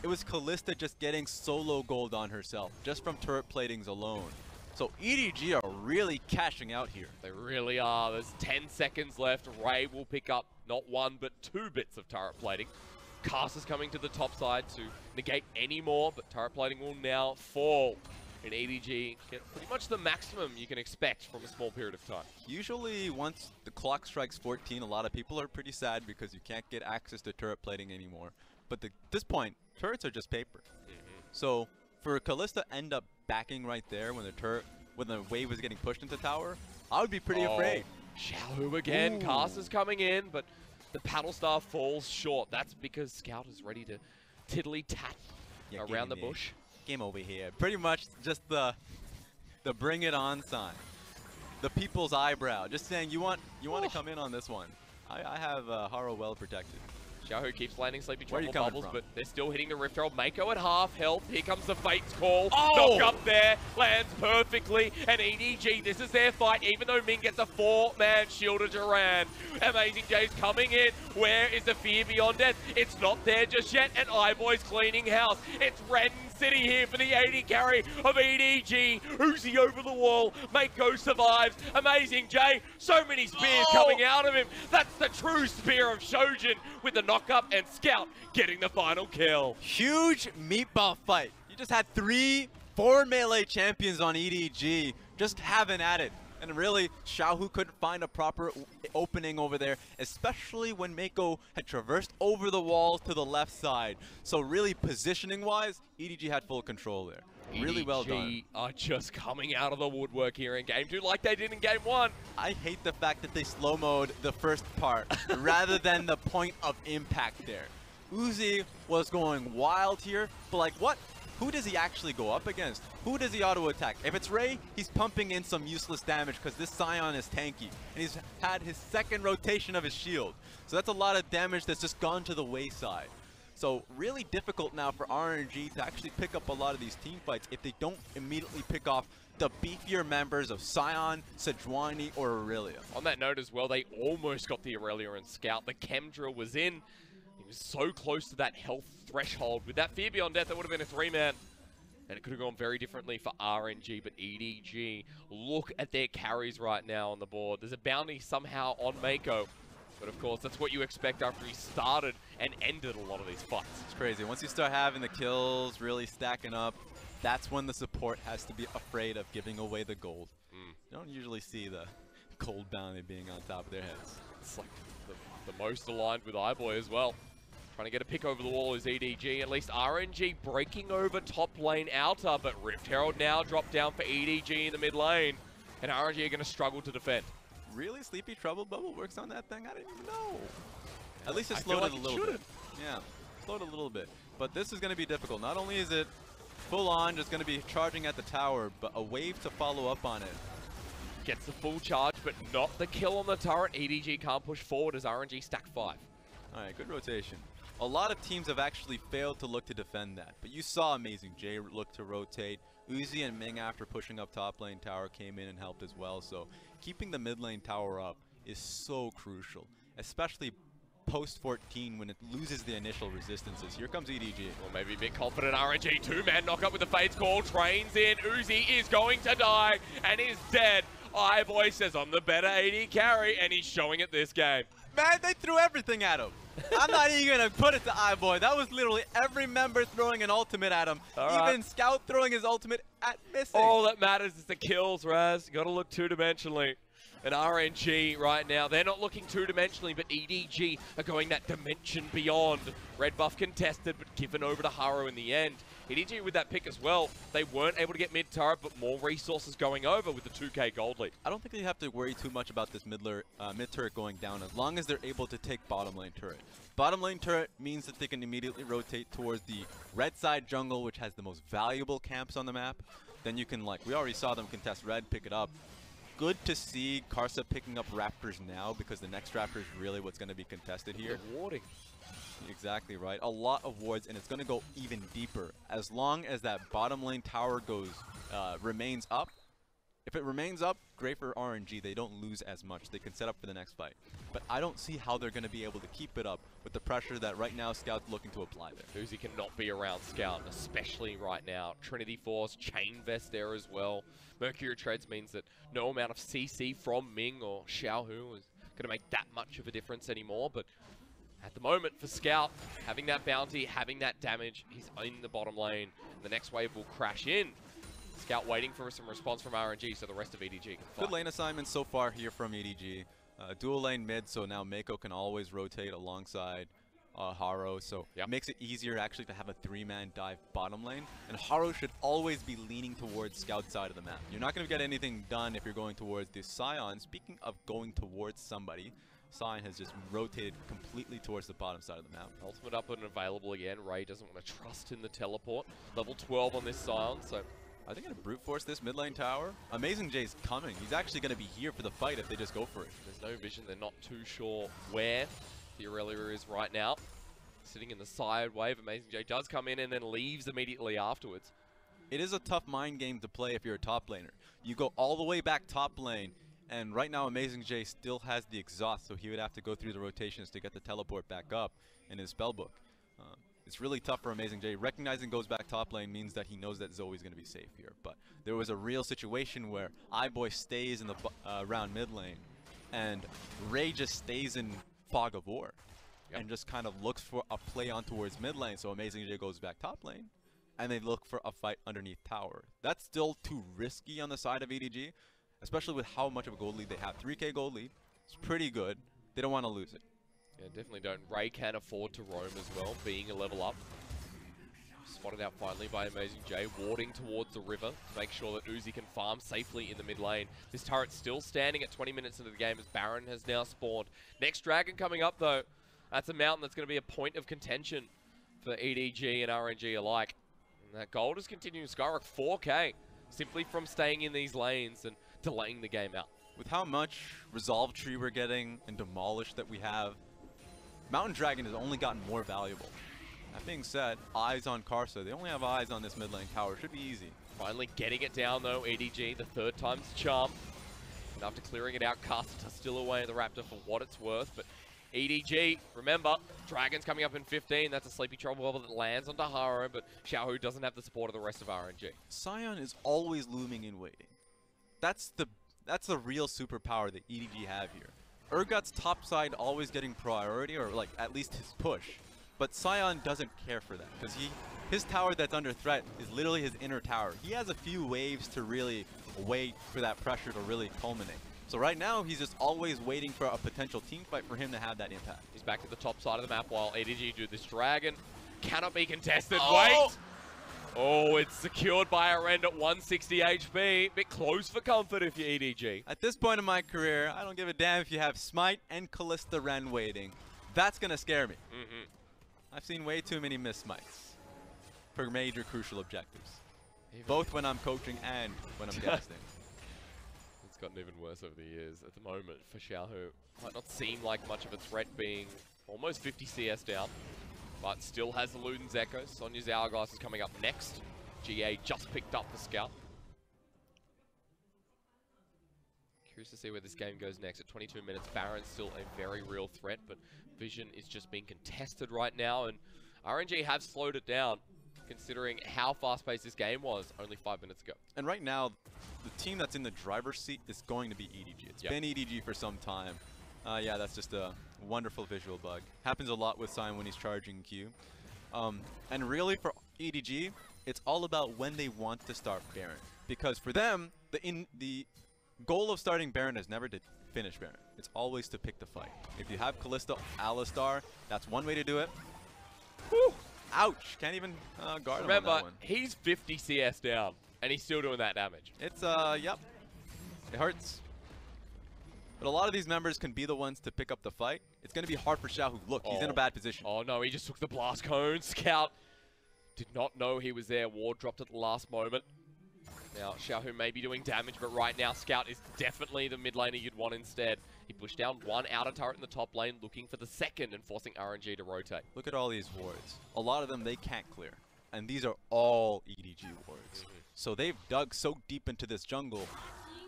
it was Kalista just getting solo gold on herself just from turret platings alone. So EDG are really cashing out here. They really are. There's 10 seconds left. Ray will pick up not 1 but 2 bits of turret plating. Karsa's coming to the top side to negate any more, but turret plating will now fall. And EDG get pretty much the maximum you can expect from a small period of time. Usually once the clock strikes 14, a lot of people are pretty sad because you can't get access to turret plating anymore. But at this point, turrets are just paper. So for Kalista end up backing right there when the wave was getting pushed into tower, I would be pretty afraid. Xiaohu again. Karsa's coming in, but the paddle star falls short. That's because Scout is ready to tiddly-tat around the bush. Game over here. Pretty much just the bring it on sign. The people's eyebrow. Just saying you want to come in on this one. I have Haro well protected. Xiaohu keeps landing Sleepy Where Trouble bubbles, from? but they're still hitting the Rift Herald. Meiko at half health. Here comes the Fate's Call. Oh! Knock up there. Lands perfectly. And EDG, this is their fight. Even though Ming gets a 4-man shield to Duran. AmazingJ's coming in. Where is the fear beyond death? It's not there just yet. And iBoy's cleaning house. It's Ren City here for the 80 carry of EDG. Uzi over the wall. Meiko survives. AmazingJ, so many spears coming out of him. That's the true spear of Shojin with the knock-up, and Scout getting the final kill. Huge meatball fight. You just had 4 melee champions on EDG just having at it. And really, Xiaohu couldn't find a proper opening over there, especially when Meiko had traversed over the wall to the left side. So really, positioning-wise, EDG had full control there. Really well done. EDG are just coming out of the woodwork here in Game 2 like they did in Game 1. I hate the fact that they slow-mode the first part rather than the point of impact there. Uzi was going wild here, but like what? Who does he actually go up against? Who does he auto-attack? If it's Ray, he's pumping in some useless damage because this Sion is tanky. And he's had his second rotation of his shield. So that's a lot of damage that's just gone to the wayside. So really difficult now for RNG to actually pick up a lot of these team fights if they don't immediately pick off the beefier members of Sion, Sejuani, or Irelia. On that note as well, they almost got the Irelia and Scout. The chem drill was in. He was so close to that health threshold. With that Fear Beyond Death, that would have been a 3-man. And it could have gone very differently for RNG, but EDG, look at their carries right now on the board. There's a bounty somehow on Meiko. But of course, that's what you expect after he started and ended a lot of these fights. It's crazy. Once you start having the kills really stacking up, that's when the support has to be afraid of giving away the gold. You don't usually see the gold bounty being on top of their heads. It's like the most aligned with iBoy as well. Trying to get a pick over the wall is EDG. At least RNG breaking over top lane outer, but Rift Herald now dropped down for EDG in the mid lane. And RNG are going to struggle to defend. Really? Sleepy Trouble Bubble works on that thing? I didn't even know. At least it slowed it a little bit. Yeah, slowed it a little bit. But this is going to be difficult. Not only is it full on, just going to be charging at the tower, but a wave to follow up on it. Gets the full charge, but not the kill on the turret. EDG can't push forward as RNG stack 5. All right, good rotation. A lot of teams have actually failed to look to defend that, but you saw AmazingJ look to rotate. Uzi and Ming, after pushing up top lane tower, came in and helped as well. So keeping the mid lane tower up is so crucial, especially post 14 when it loses the initial resistances. Here comes EDG. Well, maybe a bit confident. RNG 2-man knock up with the Fates call. Trains in. Uzi is going to die and is dead. iBoy says, I'm the better AD carry, and he's showing it this game. Man, they threw everything at him. I'm not even going to put it to iBoy. That was literally every member throwing an ultimate at him. Even Scout throwing his ultimate at missing. All that matters is the kills, Raz. You got to look two-dimensionally. And RNG right now, they're not looking two-dimensionally, but EDG are going that dimension beyond. Red buff contested, but given over to Haro in the end. EDG with that pick as well, they weren't able to get mid-turret, but more resources going over with the 2k gold lead. I don't think they have to worry too much about this mid-turret going down as long as they're able to take bottom lane turret. Bottom lane turret means that they can immediately rotate towards the red side jungle, which has the most valuable camps on the map. Then you can, like, we already saw them contest red, pick it up. Good to see Karsa picking up Raptors now, because the next Raptor is really what's going to be contested here. The warding. Exactly right. A lot of wards, and it's going to go even deeper. As long as that bottom lane tower goes remains up. If it remains up, great for RNG. They don't lose as much. They can set up for the next fight. But I don't see how they're going to be able to keep it up with the pressure that right now Scout's looking to apply there. Uzi cannot be around Scout, especially right now. Trinity Force, Chain Vest there as well. Mercury Treads means that no amount of CC from Ming or Xiaohu is going to make that much of a difference anymore. But at the moment, for Scout, having that bounty, having that damage, he's in the bottom lane. And the next wave will crash in. Scout waiting for some response from RNG so the rest of EDG can fight. Good lane assignment so far here from EDG. Dual lane mid, so now Meiko can always rotate alongside Haro, so it makes it easier actually to have a 3-man dive bottom lane. And Haro should always be leaning towards Scout side of the map. You're not going to get anything done if you're going towards the Sion. Speaking of going towards somebody, Sion has just rotated completely towards the bottom side of the map. Ultimate up and available again. Ray doesn't want to trust in the teleport. Level 12 on this Sion, so are they going to brute force this mid lane tower? AmazingJ's coming. He's actually going to be here for the fight if they just go for it. There's no vision. They're not too sure where the Irelia is right now. Sitting in the side wave, AmazingJ does come in and then leaves immediately afterwards. It is a tough mind game to play if you're a top laner. You go all the way back top lane, and right now AmazingJ still has the exhaust, so he would have to go through the rotations to get the teleport back up in his spellbook. It's really tough for AmazingJ. Recognizing goes back top lane means that he knows that Zoe's going to be safe here. But there was a real situation where iBoy stays in the around mid lane, and Ray just stays in Fog of War, and just kind of looks for a play on towards mid lane. So AmazingJ goes back top lane, and they look for a fight underneath tower. That's still too risky on the side of EDG, especially with how much of a gold lead they have. 3k gold lead. It's pretty good. They don't want to lose it. Yeah, definitely don't. Ray can afford to roam as well, being a level up. Spotted out finally by AmazingJ, warding towards the river to make sure that Uzi can farm safely in the mid lane. This turret's still standing at 20 minutes into the game as Baron has now spawned. Next dragon coming up though. That's a mountain that's going to be a point of contention for EDG and RNG alike. And that gold is continuing to skyrocket 4k simply from staying in these lanes and delaying the game out. With how much Resolve Tree we're getting and Demolish that we have, Mountain Dragon has only gotten more valuable. That being said, eyes on Karsa. They only have eyes on this mid lane tower. Should be easy. Finally getting it down though, EDG, the third time's the charm. And after clearing it out, Karsa still away the Raptor for what it's worth, but EDG, remember, Dragon's coming up in 15. That's a sleepy trouble bubble that lands onto Haro, but Xiaohu doesn't have the support of the rest of RNG. Sion is always looming and waiting. That's the real superpower that EDG have here. Urgot's top side always getting priority, or like at least his push. But Sion doesn't care for that, because his tower that's under threat is literally his inner tower. He has a few waves to really wait for that pressure to really culminate. So right now, he's just always waiting for a potential team fight for him to have that impact. He's back at the top side of the map while EDG do this Dragon. Cannot be contested. Oh! Wait! Oh, it's secured by a rend at 160 HP. Bit close for comfort if you're EDG. At this point in my career, I don't give a damn if you have Smite and Kalista Ren waiting. That's going to scare me. I've seen way too many miss Smites for major crucial objectives. Both when I'm coaching and when I'm casting. It's gotten even worse over the years. At the moment, for Xiaohu, might not seem like much of a threat, being almost 50 CS down, but still has the Luden's Echo. Sonya's Hourglass is coming up next. GA just picked up the Scout. Curious to see where this game goes next. At 22 minutes, Baron's still a very real threat, but Vision is just being contested right now, and RNG have slowed it down, considering how fast-paced this game was only 5 minutes ago. And right now, the team that's in the driver's seat is going to be EDG. It's been EDG for some time. Yeah, that's just a wonderful visual bug. Happens a lot with Sion when he's charging Q. And really for EDG, it's all about when they want to start Baron. Because for them, the goal of starting Baron is never to finish Baron. It's always to pick the fight. If you have Kalista, Alistar, that's one way to do it. Whew! Ouch! Can't even guard him on that one. He's 50 CS down, and he's still doing that damage. It's, yep. It hurts. But a lot of these members can be the ones to pick up the fight. It's going to be hard for Xiaohu. Look, he's in a bad position. Oh no, he just took the blast cone. Scout did not know he was there. Ward dropped at the last moment. Now, Xiaohu may be doing damage, but right now, Scout is definitely the mid laner you'd want instead. He pushed down one outer turret in the top lane, looking for the second and forcing RNG to rotate. Look at all these wards. A lot of them they can't clear. And these are all EDG wards. So they've dug so deep into this jungle.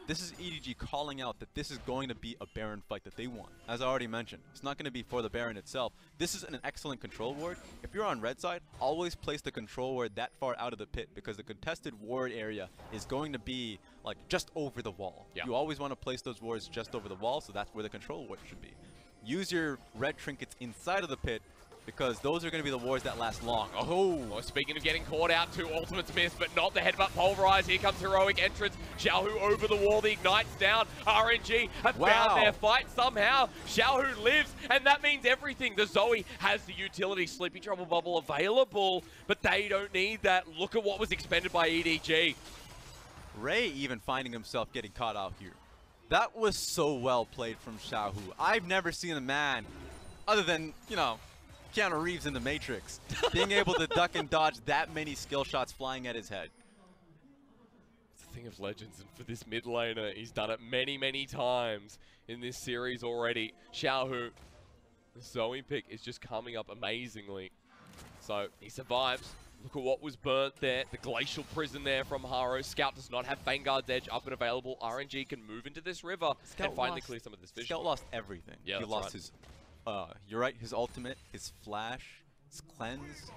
This is EDG calling out that this is going to be a Baron fight that they want. As I already mentioned, it's not going to be for the Baron itself. This is an excellent control ward. If you're on red side, always place the control ward that far out of the pit, because the contested ward area is going to be like just over the wall. Yeah. You always want to place those wards just over the wall, so that's where the control ward should be. Use your red trinkets inside of the pit, because those are going to be the wards that last long. Oh! Well, speaking of getting caught out, two ultimates missed, but not the headbutt pulverize. Here comes heroic entrance. Xiaohu over the wall, the ignite's down. RNG have found their fight somehow. Xiaohu lives, and that means everything. The Zoe has the utility Sleepy Trouble Bubble available, but they don't need that. Look at what was expended by EDG. Ray even finding himself getting caught out here. That was so well played from Xiaohu. I've never seen a man, other than, you know, Keanu Reeves in The Matrix, being able to duck and dodge that many skill shots flying at his head. It's a thing of legends, and for this mid laner, he's done it many, many times in this series already. Xiaohu, the Zoe pick is just coming up amazingly. So he survives. Look at what was burnt there. The glacial prison there from Haro. Scout does not have Vanguard's Edge up and available. RNG can move into this river and finally clear some of this vision. Scout lost everything. Yeah, he lost his... you're right, his ultimate, his flash, his cleanse.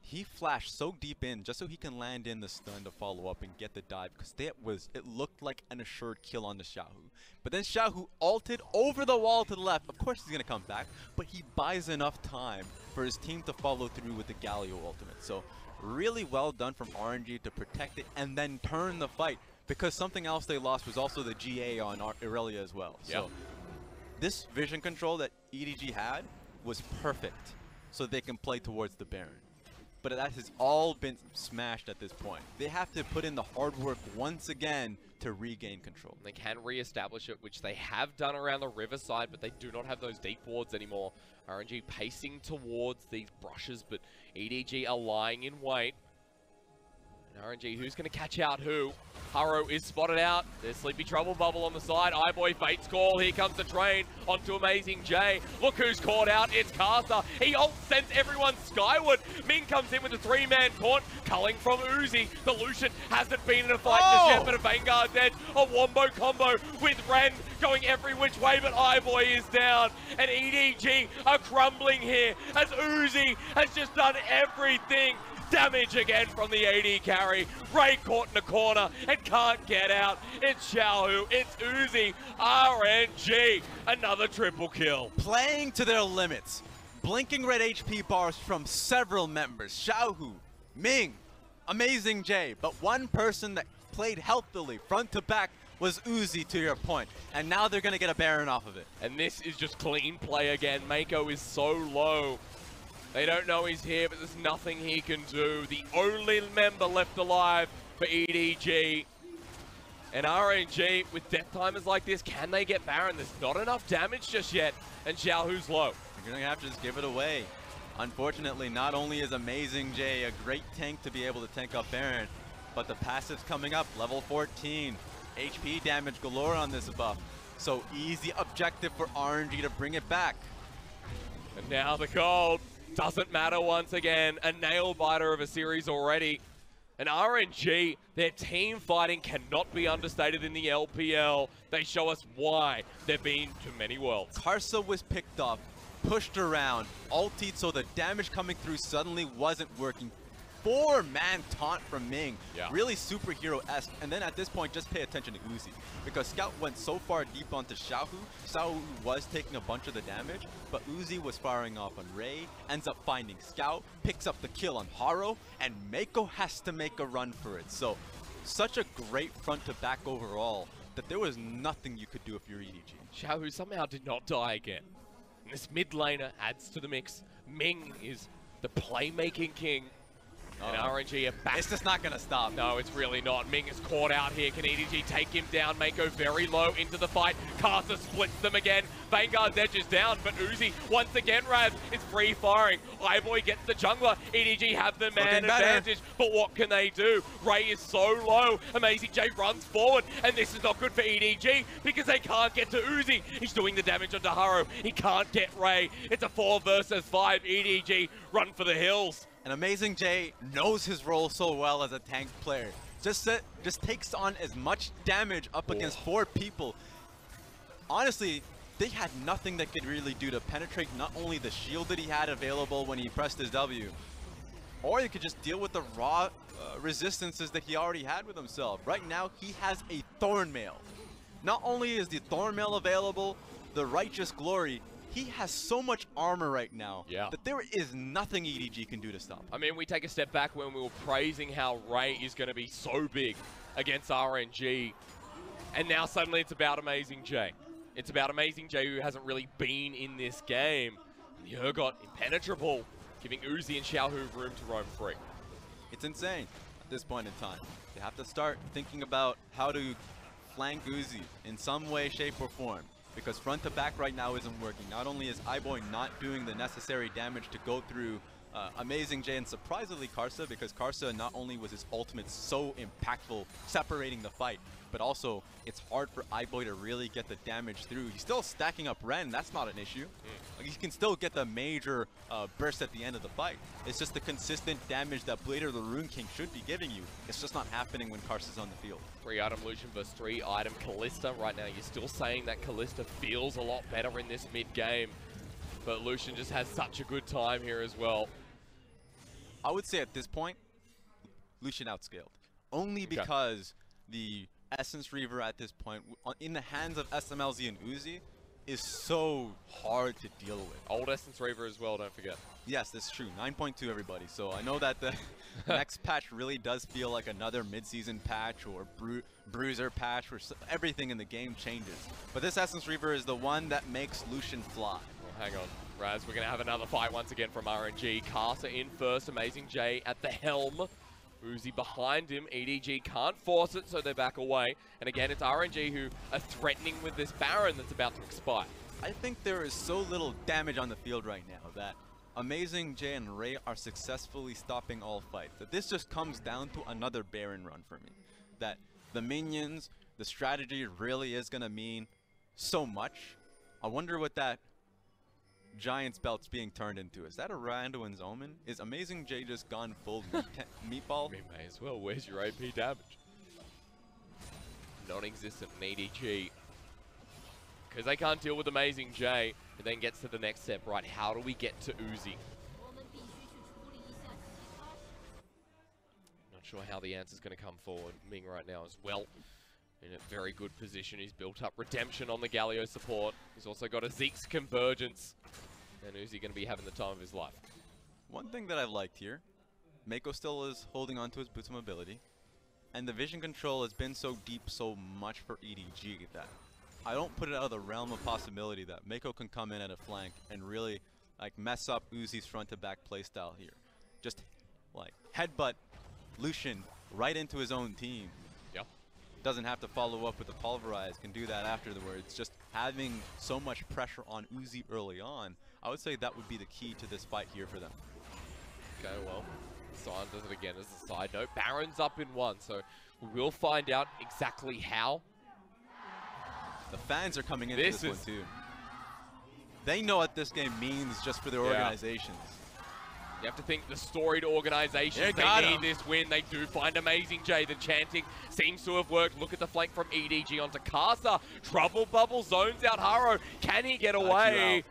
He flashed so deep in just so he can land in the stun to follow up and get the dive, because it looked like an assured kill on the Xiaohu. But then Xiaohu ulted over the wall to the left. Of course he's going to come back, but he buys enough time for his team to follow through with the Galio ultimate. So really well done from RNG to protect it and then turn the fight, because something else they lost was also the GA on Irelia as well. So this vision control that EDG had was perfect, so they can play towards the Baron. But that has all been smashed at this point. They have to put in the hard work once again to regain control. They can re-establish it, which they have done around the riverside, but they do not have those deep wards anymore. RNG pacing towards these brushes, but EDG are lying in wait. And RNG, who's going to catch out who? Haro is spotted out. There's Sleepy Trouble Bubble on the side. iBoy fates call. Here comes the train onto AmazingJ. Look who's caught out. It's Karsa. He ult sends everyone skyward. Ming comes in with a 3-man taunt. Culling from Uzi. The Lucian hasn't been in a fight just yet, but a Vanguard's edge. A wombo combo with Ren going every which way, but iBoy is down. And EDG are crumbling here as Uzi has just done everything. Damage again from the AD carry. Ray caught in the corner and can't get out. It's Xiaohu, it's Uzi, RNG. Another triple kill. Playing to their limits. Blinking red HP bars from several members. Xiaohu, Ming, AmazingJ. But one person that played healthily front to back was Uzi, to your point. And now they're going to get a Baron off of it. And this is just clean play again. Meiko is so low. They don't know he's here, but there's nothing he can do. The only member left alive for EDG. And RNG, with death timers like this, can they get Baron? There's not enough damage just yet, and Xiaohu's low. You're going to have to just give it away. Unfortunately, not only is AmazingJ a great tank to be able to tank up Baron, but the passive's coming up, level 14. HP damage galore on this buff. So easy objective for RNG to bring it back. And now the gold. Doesn't matter once again. A nail biter of a series already. And RNG, their team fighting cannot be understated in the LPL. They show us why they've been to many worlds. Karsa was picked up, pushed around, ultied, so the damage coming through suddenly wasn't working. 4-man taunt from Ming. Yeah. Really superhero-esque. And then at this point, just pay attention to Uzi. Because Scout went so far deep onto Xiaohu. Xiaohu was taking a bunch of the damage, but Uzi was firing off on Ray, ends up finding Scout, picks up the kill on Haro, and Meiko has to make a run for it. So, such a great front to back overall that there was nothing you could do if you're EDG. Xiaohu somehow did not die again. And this mid laner adds to the mix. Ming is the playmaking king. And RNG are back. It's just not going to stop. No, it's really not. Ming is caught out here. Can EDG take him down? Meiko very low into the fight. Karsa splits them again. Vanguard's edge is down, but Uzi once again, Raz, is free firing. iBoy gets the jungler. EDG have the man advantage, but what can they do? Ray is so low. AmazingJ runs forward, and this is not good for EDG because they can't get to Uzi. He's doing the damage onto Haro. He can't get Ray. It's a 4 versus 5. EDG run for the hills. And AmazingJ knows his role so well as a tank player. Just takes on as much damage up against 4 people. Honestly, they had nothing that could really do to penetrate not only the shield that he had available when he pressed his W, or you could just deal with the raw resistances that he already had with himself. Right now, he has a Thornmail. Not only is the Thornmail available, the Righteous Glory, he has so much armor right now that there is nothing EDG can do to stop him. I mean, we take a step back when we were praising how Ray is going to be so big against RNG, and now suddenly it's about AmazingJ. It's about AmazingJ, who hasn't really been in this game. The Urgot impenetrable, giving Uzi and Xiaohu room to roam free. It's insane at this point in time. You have to start thinking about how to flank Uzi in some way, shape, or form. Because front to back right now isn't working. Not only is iBoy not doing the necessary damage to go through AmazingJ and surprisingly Karsa, because Karsa not only was his ultimate so impactful separating the fight, but also it's hard for iBoy to really get the damage through. He's still stacking up Ren, that's not an issue. Like, he can still get the major burst at the end of the fight. It's just the consistent damage that Blader the Rune King should be giving you. It's just not happening when Karsa's on the field. 3-item Lucian versus 3-item Kalista. Right now you're still saying that Kalista feels a lot better in this mid-game, but Lucian just has such a good time here as well. I would say at this point, Lucian outscaled. Only because the Essence Reaver at this point, in the hands of SMLZ and Uzi, is so hard to deal with. Old Essence Reaver as well, don't forget. Yes, that's true. 9.2 everybody. So I know that the next patch really does feel like another mid-season patch or bruiser patch where everything in the game changes. But this Essence Reaver is the one that makes Lucian fly. Well, hang on, Raz, we're going to have another fight once again from RNG. Karsa in first, AmazingJ at the helm. Uzi behind him, EDG can't force it, so they back away. And again, it's RNG who are threatening with this Baron that's about to expire. I think there is so little damage on the field right now that AmazingJ and Ray are successfully stopping all fights. That this just comes down to another Baron run for me. That the minions, the strategy really is going to mean so much. I wonder what that Giant's belt's being turned into. Is that a Randuin's Omen? Is AmazingJ just gone full meatball? We may as well. Where's your AP damage? Non-existent in EDG. Because they can't deal with AmazingJ, it then gets to the next step, right? How do we get to Uzi? Not sure how the answer's going to come forward. Ming right now as well in a very good position. He's built up redemption on the Galio support. He's also got a Zeke's convergence. And Uzi going to be having the time of his life. One thing that I've liked here, Meiko still is holding on to his boots of mobility. And the vision control has been so deep so much for EDG that I don't put it out of the realm of possibility that Meiko can come in at a flank and really like mess up Uzi's front to back playstyle here. Just like headbutt Lucian right into his own team. Yep. Doesn't have to follow up with the pulverize, can do that afterwards. Just having so much pressure on Uzi early on, I would say that would be the key to this fight here for them. Okay, well, Sion does it again as a side note. Baron's up in one, so we will find out exactly how. The fans are coming into this one too. They know what this game means just for their organizations. You have to think the storied organizations, they need this win. They do find AmazingJ. The chanting seems to have worked. Look at the flank from EDG onto Karsa. Trouble bubble zones out Haro. Can he get away?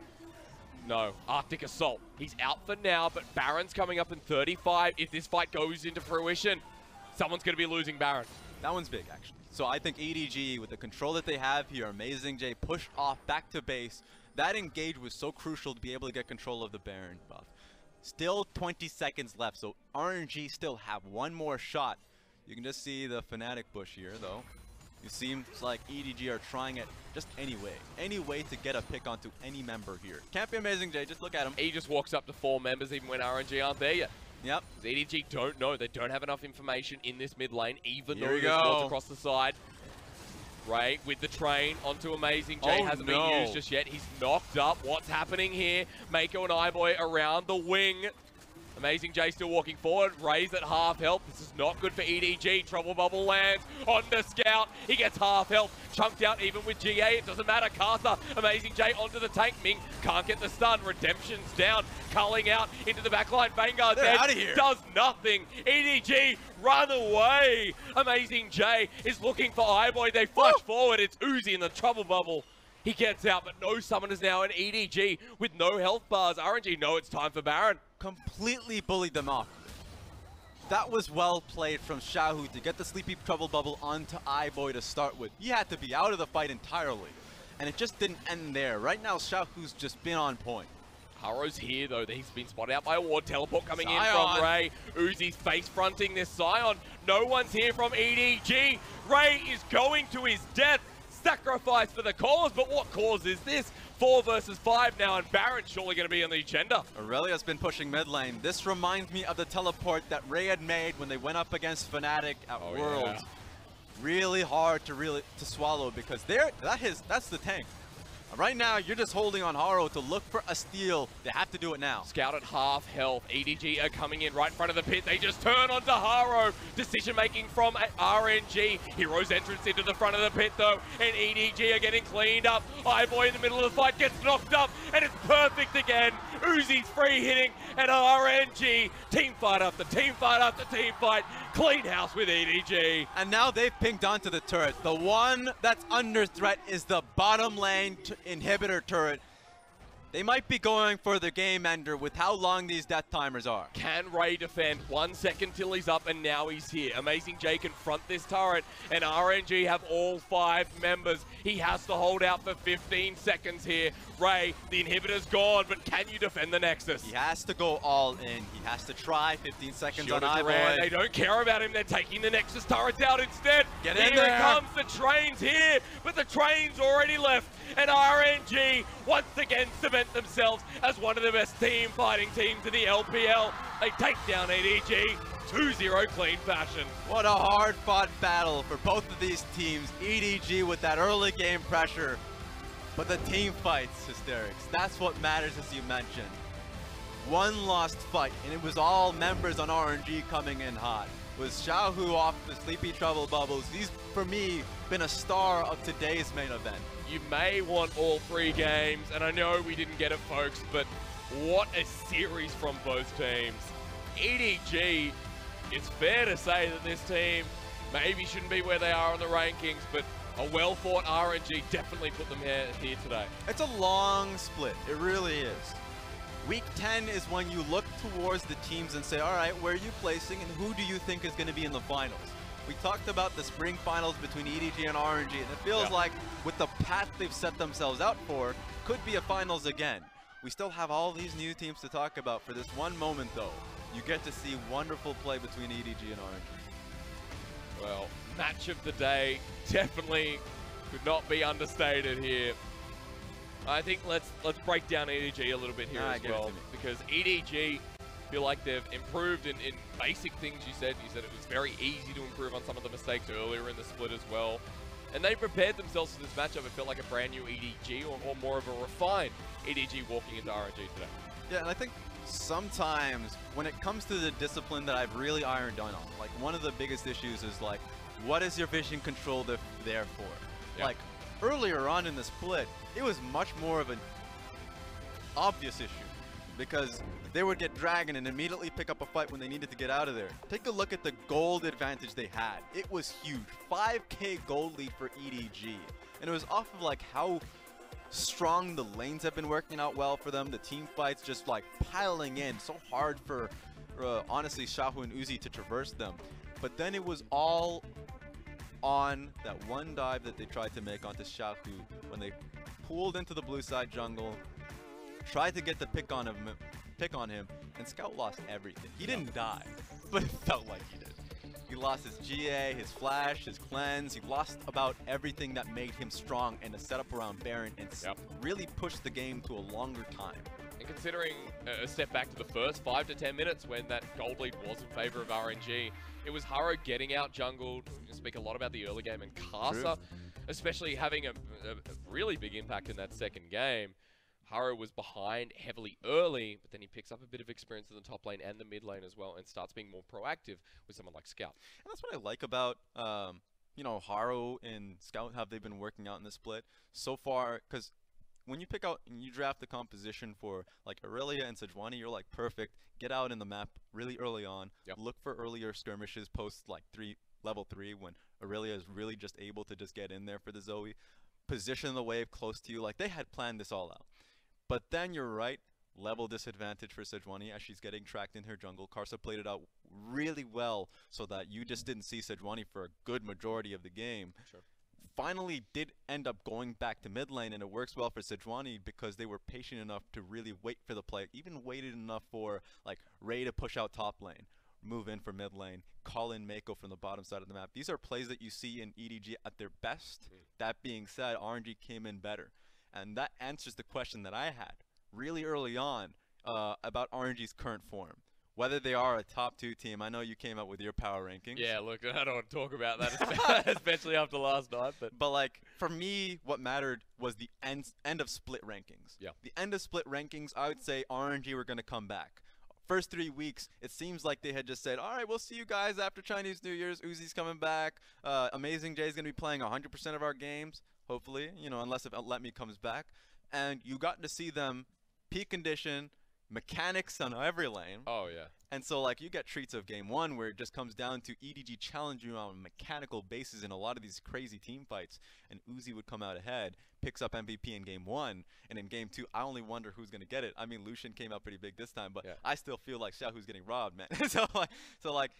No. Arctic Assault. He's out for now, but Baron's coming up in 35. If this fight goes into fruition, someone's going to be losing Baron. That one's big, actually. So I think EDG, with the control that they have here, AmazingJ pushed off back to base. That engage was so crucial to be able to get control of the Baron buff. Still 20 seconds left, so RNG still have one more shot. You can just see the Fnatic bush here, though. It seems like EDG are trying it just any way to get a pick onto any member here. Can't be AmazingJ, just look at him. He just walks up to 4 members even when RNG aren't there yet. Yep. EDG don't know. They don't have enough information in this mid lane, even Here though we there's go. Sports across the side. Ray with the train onto AmazingJ. Hasn't been used just yet. He's knocked up. What's happening here? Meiko and iBoy around the wing. AmazingJ still walking forward. Ray's at half health. This is not good for EDG. Trouble bubble lands onto Scout. He gets half health. Chunked out even with GA. It doesn't matter. Karsa, AmazingJ onto the tank. Ming can't get the stun. Redemption's down. Culling out into the backline. Vanguard dead. Out of here. Does nothing. EDG run away. AmazingJ is looking for iBoy. They flash forward. It's Uzi in the trouble bubble. He gets out, but no summoners now in EDG with no health bars. RNG know it's time for Baron. Completely bullied them off. That was well played from Xiaohu to get the sleepy trouble bubble onto iBoy to start with. He had to be out of the fight entirely. And it just didn't end there. Right now, Xiaohu's just been on point. Haro's here, though. He's been spotted out by a ward. Teleport coming in from Ray. Uzi's face fronting this Sion. No one's here from EDG. Ray is going to his death. Sacrifice for the cause, but what cause is this? 4 versus 5 now, and Baron's surely going to be on the agenda. Irelia's been pushing mid lane. This reminds me of the teleport that Ray had made when they went up against Fnatic at Worlds. Yeah. Really hard to swallow because that's the tank. Right now, you're just holding on Haro to look for a steal. They have to do it now. Scout at half health. EDG are coming in right in front of the pit. They just turn onto Haro. Decision making from RNG. Hero's entrance into the front of the pit though. And EDG are getting cleaned up. iBoy in the middle of the fight gets knocked up. And it's perfect again. Uzi's free hitting. And RNG. Team fight after team fight after team fight. Clean house with EDG. And now they've pinged onto the turret. The one that's under threat is the bottom lane inhibitor turret. They might be going for the game ender with how long these death timers are. Can Ray defend? 1 second till he's up, and now he's here. AmazingJ confront this turret, and RNG have all 5 members. He has to hold out for 15 seconds here. Ray, the inhibitor's gone, but can you defend the Nexus? He has to go all in. He has to try 15 seconds Shield on iBoy. They don't care about him. They're taking the Nexus turrets out instead. Get in there. Here comes the trains here, but the train's already left, and RNG once again cement themselves as one of the best team fighting teams in the LPL. They take down EDG 2-0 clean fashion. What a hard fought battle for both of these teams. EDG with that early game pressure, but the team fights, hysterics. That's what matters, as you mentioned. One lost fight, and it was all members on RNG coming in hot. was Xiaohu off the Sleepy Trouble Bubbles. He's, for me, been a star of today's main event. You may want all 3 games, and I know we didn't get it, folks, but what a series from both teams. EDG, it's fair to say that this team maybe shouldn't be where they are on the rankings, but a well-fought RNG definitely put them here today. It's a long split. It really is. Week 10 is when you look towards the teams and say, all right, where are you placing and who do you think is going to be in the finals? We talked about the spring finals between EDG and RNG, and it feels like with the path they've set themselves out for, could be a finals again. We still have all these new teams to talk about. For this one moment, though, you get to see wonderful play between EDG and RNG. Well, match of the day definitely could not be understated here. I think let's break down EDG a little bit here as well, because EDG feel like they've improved in basic things. You said it was very easy to improve on some of the mistakes earlier in the split as well. And they prepared themselves for this matchup. It felt like a brand new EDG or more of a refined EDG walking into RNG today. Yeah, and I think sometimes when it comes to the discipline that I've really ironed on, like one of the biggest issues is like, what is your vision control there for? Yep. Like earlier on in the split, it was much more of an obvious issue because they would get dragon and immediately pick up a fight when they needed to get out of there. Take a look at the gold advantage they had. It was huge. 5k gold lead for EDG. And it was off of like how strong the lanes have been working out well for them. The team fights just like piling in so hard for honestly Xiaohu and Uzi to traverse them. But then it was all on that one dive that they tried to make onto Xiaohu when they pulled into the blue side jungle, tried to get the pick on him, and Scout lost everything. He didn't die, but it felt like he did. He lost his GA, his flash, his cleanse. He lost about everything that made him strong and a setup around Baron and really pushed the game to a longer time. And considering a step back to the first 5 to 10 minutes when that gold lead was in favor of RNG, it was Haro getting out jungled. You speak a lot about the early game and Karsa, especially having a really big impact in that second game. Haro was behind heavily early, but then he picks up a bit of experience in the top lane and the mid lane as well and starts being more proactive with someone like Scout. And that's what I like about, you know, Haro and Scout, how they've been working out in the split so far, because when you pick out and you draft the composition for like Irelia and Sejuani, you're like perfect. Get out in the map really early on. Look for earlier skirmishes post like level 3 when Irelia is really just able to just get in there for the Zoe. Position the wave close to you. Like they had planned this all out. But then you're right, level disadvantage for Sejuani as she's getting tracked in her jungle. Karsa played it out really well so that you just didn't see Sejuani for a good majority of the game. Finally did end up going back to mid lane, and it works well for Sejuani because they were patient enough to really wait for the play, even waited enough for like Ray to push out top lane, move in for mid lane, call in Meiko from the bottom side of the map. These are plays that you see in EDG at their best. That being said, RNG came in better. And that answers the question that I had really early on about RNG's current form. Whether they are a top 2 team. I know you came up with your power rankings. Yeah, look, I don't want to talk about that, especially after last night. But like, for me, what mattered was the end of split rankings. The end of split rankings, I would say RNG were going to come back. First 3 weeks, it seems like they had just said, all right, we'll see you guys after Chinese New Year's. Uzi's coming back. AmazingJ is going to be playing 100% of our games. Hopefully, you know, unless if Let Me comes back. And you got to see them peak condition, mechanics on every lane. Oh, yeah. And so, like, you get treats of game 1 where it just comes down to EDG challenging you on a mechanical basis in a lot of these crazy team fights. And Uzi would come out ahead, picks up MVP in game 1. And in game 2, I only wonder who's going to get it. I mean, Lucian came out pretty big this time, but I still feel like Xiaohu's getting robbed, man. so, like,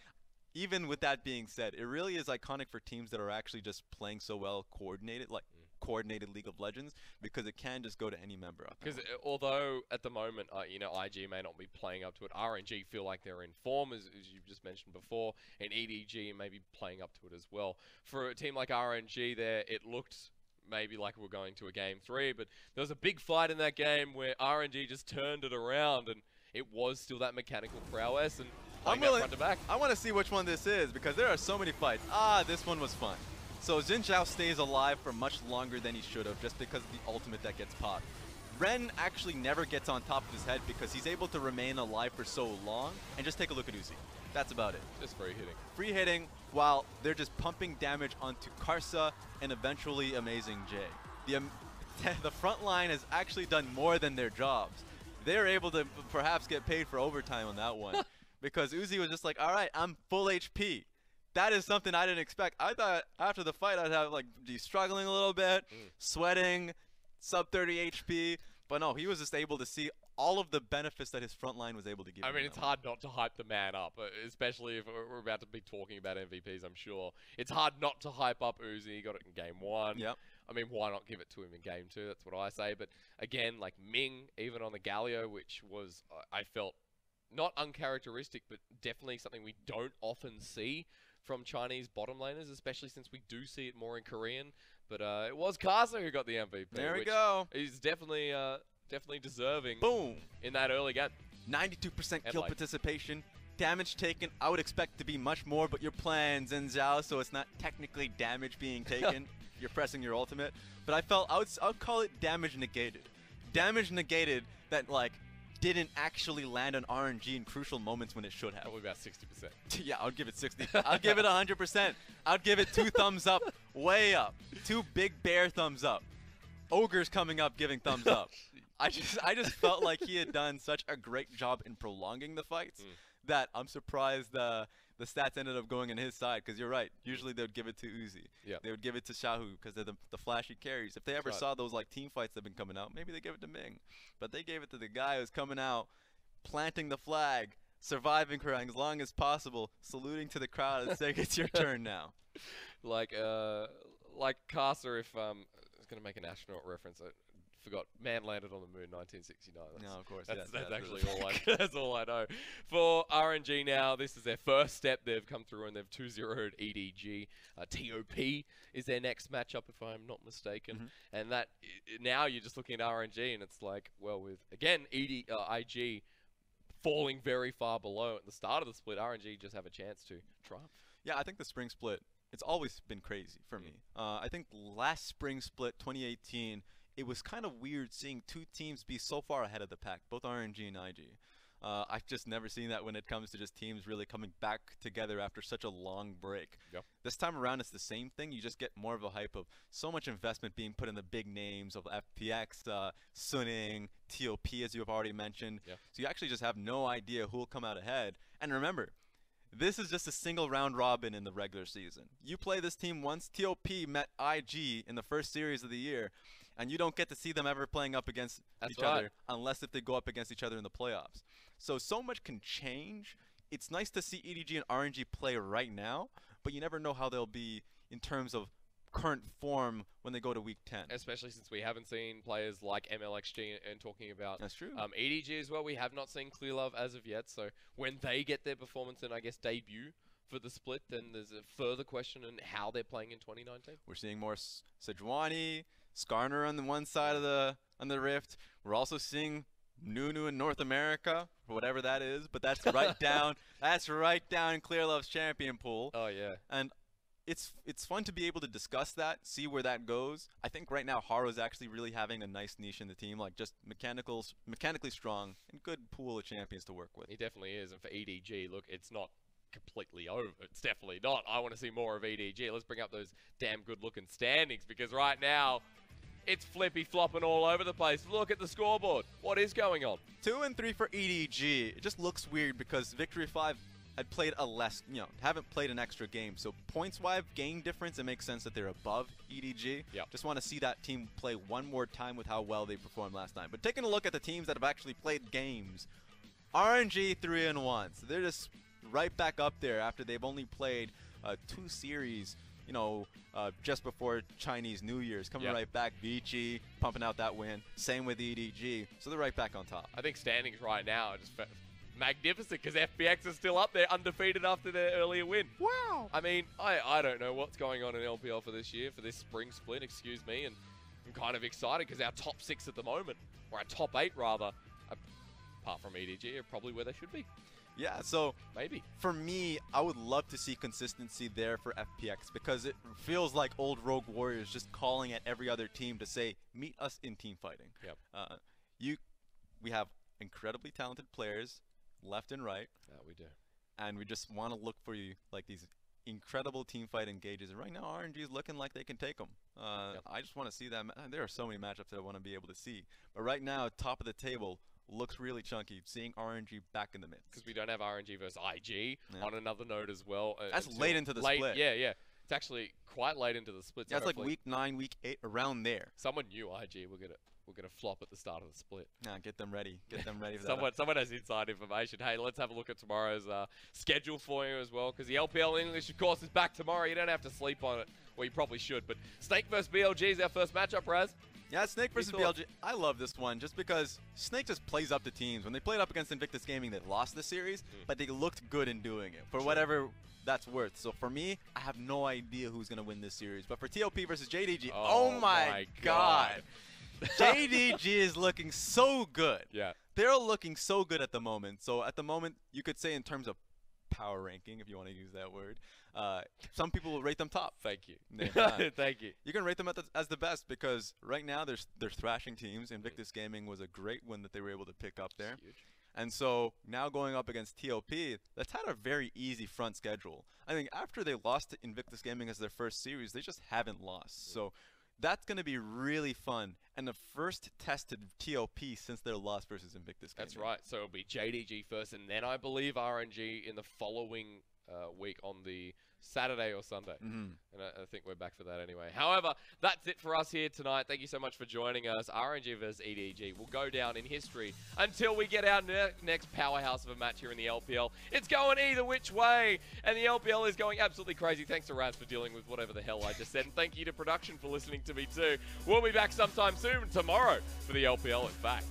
even with that being said, it really is iconic for teams that are actually just playing so well coordinated, like coordinated League of Legends, because it can just go to any member out there. Because although at the moment, you know, IG may not be playing up to it, RNG feel like they're in form, as you've just mentioned before, and EDG may be playing up to it as well. For a team like RNG there, it looked maybe like we're going to a game 3, but there was a big fight in that game where RNG just turned it around, and it was still that mechanical prowess, and playing that front to back. I want to see which one this is, because there are so many fights. This one was fun. So Zhao stays alive for much longer than he should have, just because of the ultimate that gets popped. Ren actually never gets on top of his head because he's able to remain alive for so long. And just take a look at Uzi. That's about it. Just free hitting. Free hitting while they're just pumping damage onto Karsa and eventually AmazingJ. The front line has actually done more than their jobs. They're able to perhaps get paid for overtime on that one because Uzi was just like, all right, I'm full HP. That is something I didn't expect. I thought after the fight I'd have like be struggling a little bit, sweating, sub 30 HP, but no, he was just able to see all of the benefits that his front line was able to give. I mean, it's hard not to hype the man up, especially if we're about to be talking about MVPs, I'm sure. It's hard not to hype up Uzi. He got it in game 1. Yep. I mean, why not give it to him in game 2? That's what I say. But again, like Ming, even on the Galio, which was, I felt, not uncharacteristic, but definitely something we don't often see from Chinese bottom laners, especially since we do see it more in Korean. But it was Karsa who got the MVP. There we go. He's definitely deserving. Boom. In that early game. 92% kill participation. Damage taken, I would expect to be much more, but you're playing Zhao, so it's not technically damage being taken. You're pressing your ultimate. But I felt, I would call it damage negated. Damage negated that, like, didn't actually land on RNG in crucial moments when it should have. Probably about 60%. Yeah, I'll give it 60. I'll give it 100%. I'd give it 2 thumbs up, way up. 2 big bear thumbs up. Ogre's coming up giving thumbs up. I just felt like he had done such a great job in prolonging the fights that I'm surprised the stats ended up going in his side, because you're right. Usually they would give it to Uzi. Yeah. They would give it to Xiaohu because they're the flashy carries. If they ever saw those like team fights that have been coming out, maybe they give it to Ming. But they gave it to the guy who's coming out, planting the flag, surviving for as long as possible, saluting to the crowd and saying it's your turn now. Like Karsa, if I was going to make an astronaut reference, I forgot. Man landed on the moon, 1969. No, of course. That's actually all that's all I know. For RNG now, this is their first step. They've come through and they've 2-0'd EDG. TOP is their next matchup, if I'm not mistaken. And that now you're just looking at RNG, and it's like, well, with again IG falling very far below at the start of the split, RNG just have a chance to triumph. Yeah, I think the spring split, it's always been crazy for me. I think last spring split, 2018. It was kind of weird seeing 2 teams be so far ahead of the pack, both RNG and IG. I've just never seen that when it comes to just teams really coming back together after such a long break. Yep. This time around, it's the same thing. You just get more of a hype of so much investment being put in the big names of FPX, Suning, TOP, as you have already mentioned. Yep. So you actually just have no idea who will come out ahead. And remember, this is just a single round robin in the regular season. You play this team once. TOP met IG in the first series of the year, and you don't get to see them ever playing up against each other unless if they go up against each other in the playoffs. So much can change. It's nice to see EDG and RNG play right now, but you never know how they'll be in terms of current form when they go to week 10. Especially since we haven't seen players like MLXG and talking about That's true. EDG as well. We have not seen Clear Love as of yet, so when they get their performance and I guess debut for the split, then there's a further question on how they're playing in 2019. We're seeing more Sejuani, Skarner on the one side of the Rift. We're also seeing Nunu in North America, whatever that is, but that's right down. That's right down in Clear Love's champion pool. Oh yeah. And it's fun to be able to discuss that, see where that goes. I think right now Haro is actually really having a nice niche in the team, like just mechanically strong and good pool of champions to work with. He definitely is, and for EDG, look, it's not completely over. It's definitely not. I want to see more of EDG. Let's bring up those damn good-looking standings, because right now it's flippy flopping all over the place. Look at the scoreboard. What is going on? 2 and 3 for EDG. It just looks weird because Victory 5 had played haven't played an extra game. So points-wise, game difference, it makes sense that they're above EDG. Yep. Just want to see that team play one more time with how well they performed last time. But taking a look at the teams that have actually played games, RNG 3-1. So they're just right back up there after they've only played 2 series, just before Chinese New Year's. Coming right back, Vici pumping out that win. Same with EDG. So they're right back on top. I think standings right now are just magnificent, because FPX is still up there undefeated after their earlier win. Wow. I mean, I don't know what's going on in LPL for this year, for this spring split, excuse me, and I'm kind of excited because our top 6 at the moment, or our top 8 rather, apart from EDG, are probably where they should be. Yeah, so maybe. For me, I would love to see consistency there for FPX, because it feels like old Rogue Warriors just calling at every other team to say, meet us in team fighting. Yep. We have incredibly talented players left and right. We do. and we just want to look for you like these incredible team fight engages. And right now, RNG is looking like they can take them. I just want to see that. There are so many matchups that I want to be able to see. But right now, top of the table looks really chunky. Seeing RNG back in the mix. Because we don't have RNG versus IG on another note as well. That's late into the split. Yeah, yeah. It's actually quite late into the split. Yeah, it's like week 9, week 8, around there. Someone knew IG we're gonna flop at the start of the split. Nah, get them ready. Get them ready for that. Someone has inside information. Hey, let's have a look at tomorrow's schedule for you as well, because the LPL English, of course, is back tomorrow. You don't have to sleep on it. Well, you probably should. But Snake versus BLG is our first matchup, Raz. Yeah, Snake versus BLG. I love this one just because Snake just plays up the teams. When they played up against Invictus Gaming, they lost the series, but they looked good in doing it for whatever that's worth. So for me, I have no idea who's going to win this series. But for TOP versus JDG, oh my God. JDG is looking so good. Yeah. They're looking so good at the moment. So at the moment, you could say in terms of power ranking, if you want to use that word, some people will rate them top. Thank you. Thank you. You can rate them as the best because right now they're thrashing teams. Invictus Gaming was a great win that they were able to pick up there. Huge. And so now going up against TOP, that's had a very easy front schedule. I think after they lost to Invictus Gaming as their first series, they just haven't lost. So that's going to be really fun. And the first tested TOP since their loss versus Invictus Gaming. That's right. So it'll be JDG first, and then I believe RNG in the following week on the Saturday or Sunday. And I think we're back for that anyway. However, that's it for us here tonight. Thank you so much for joining us. RNG versus EDG will go down in history until we get our next powerhouse of a match here in the LPL. It's going either which way, and the LPL is going absolutely crazy. Thanks to Raz for dealing with whatever the hell I just said, and thank you to production for listening to me too. We'll be back sometime soon, tomorrow, for the LPL in fact.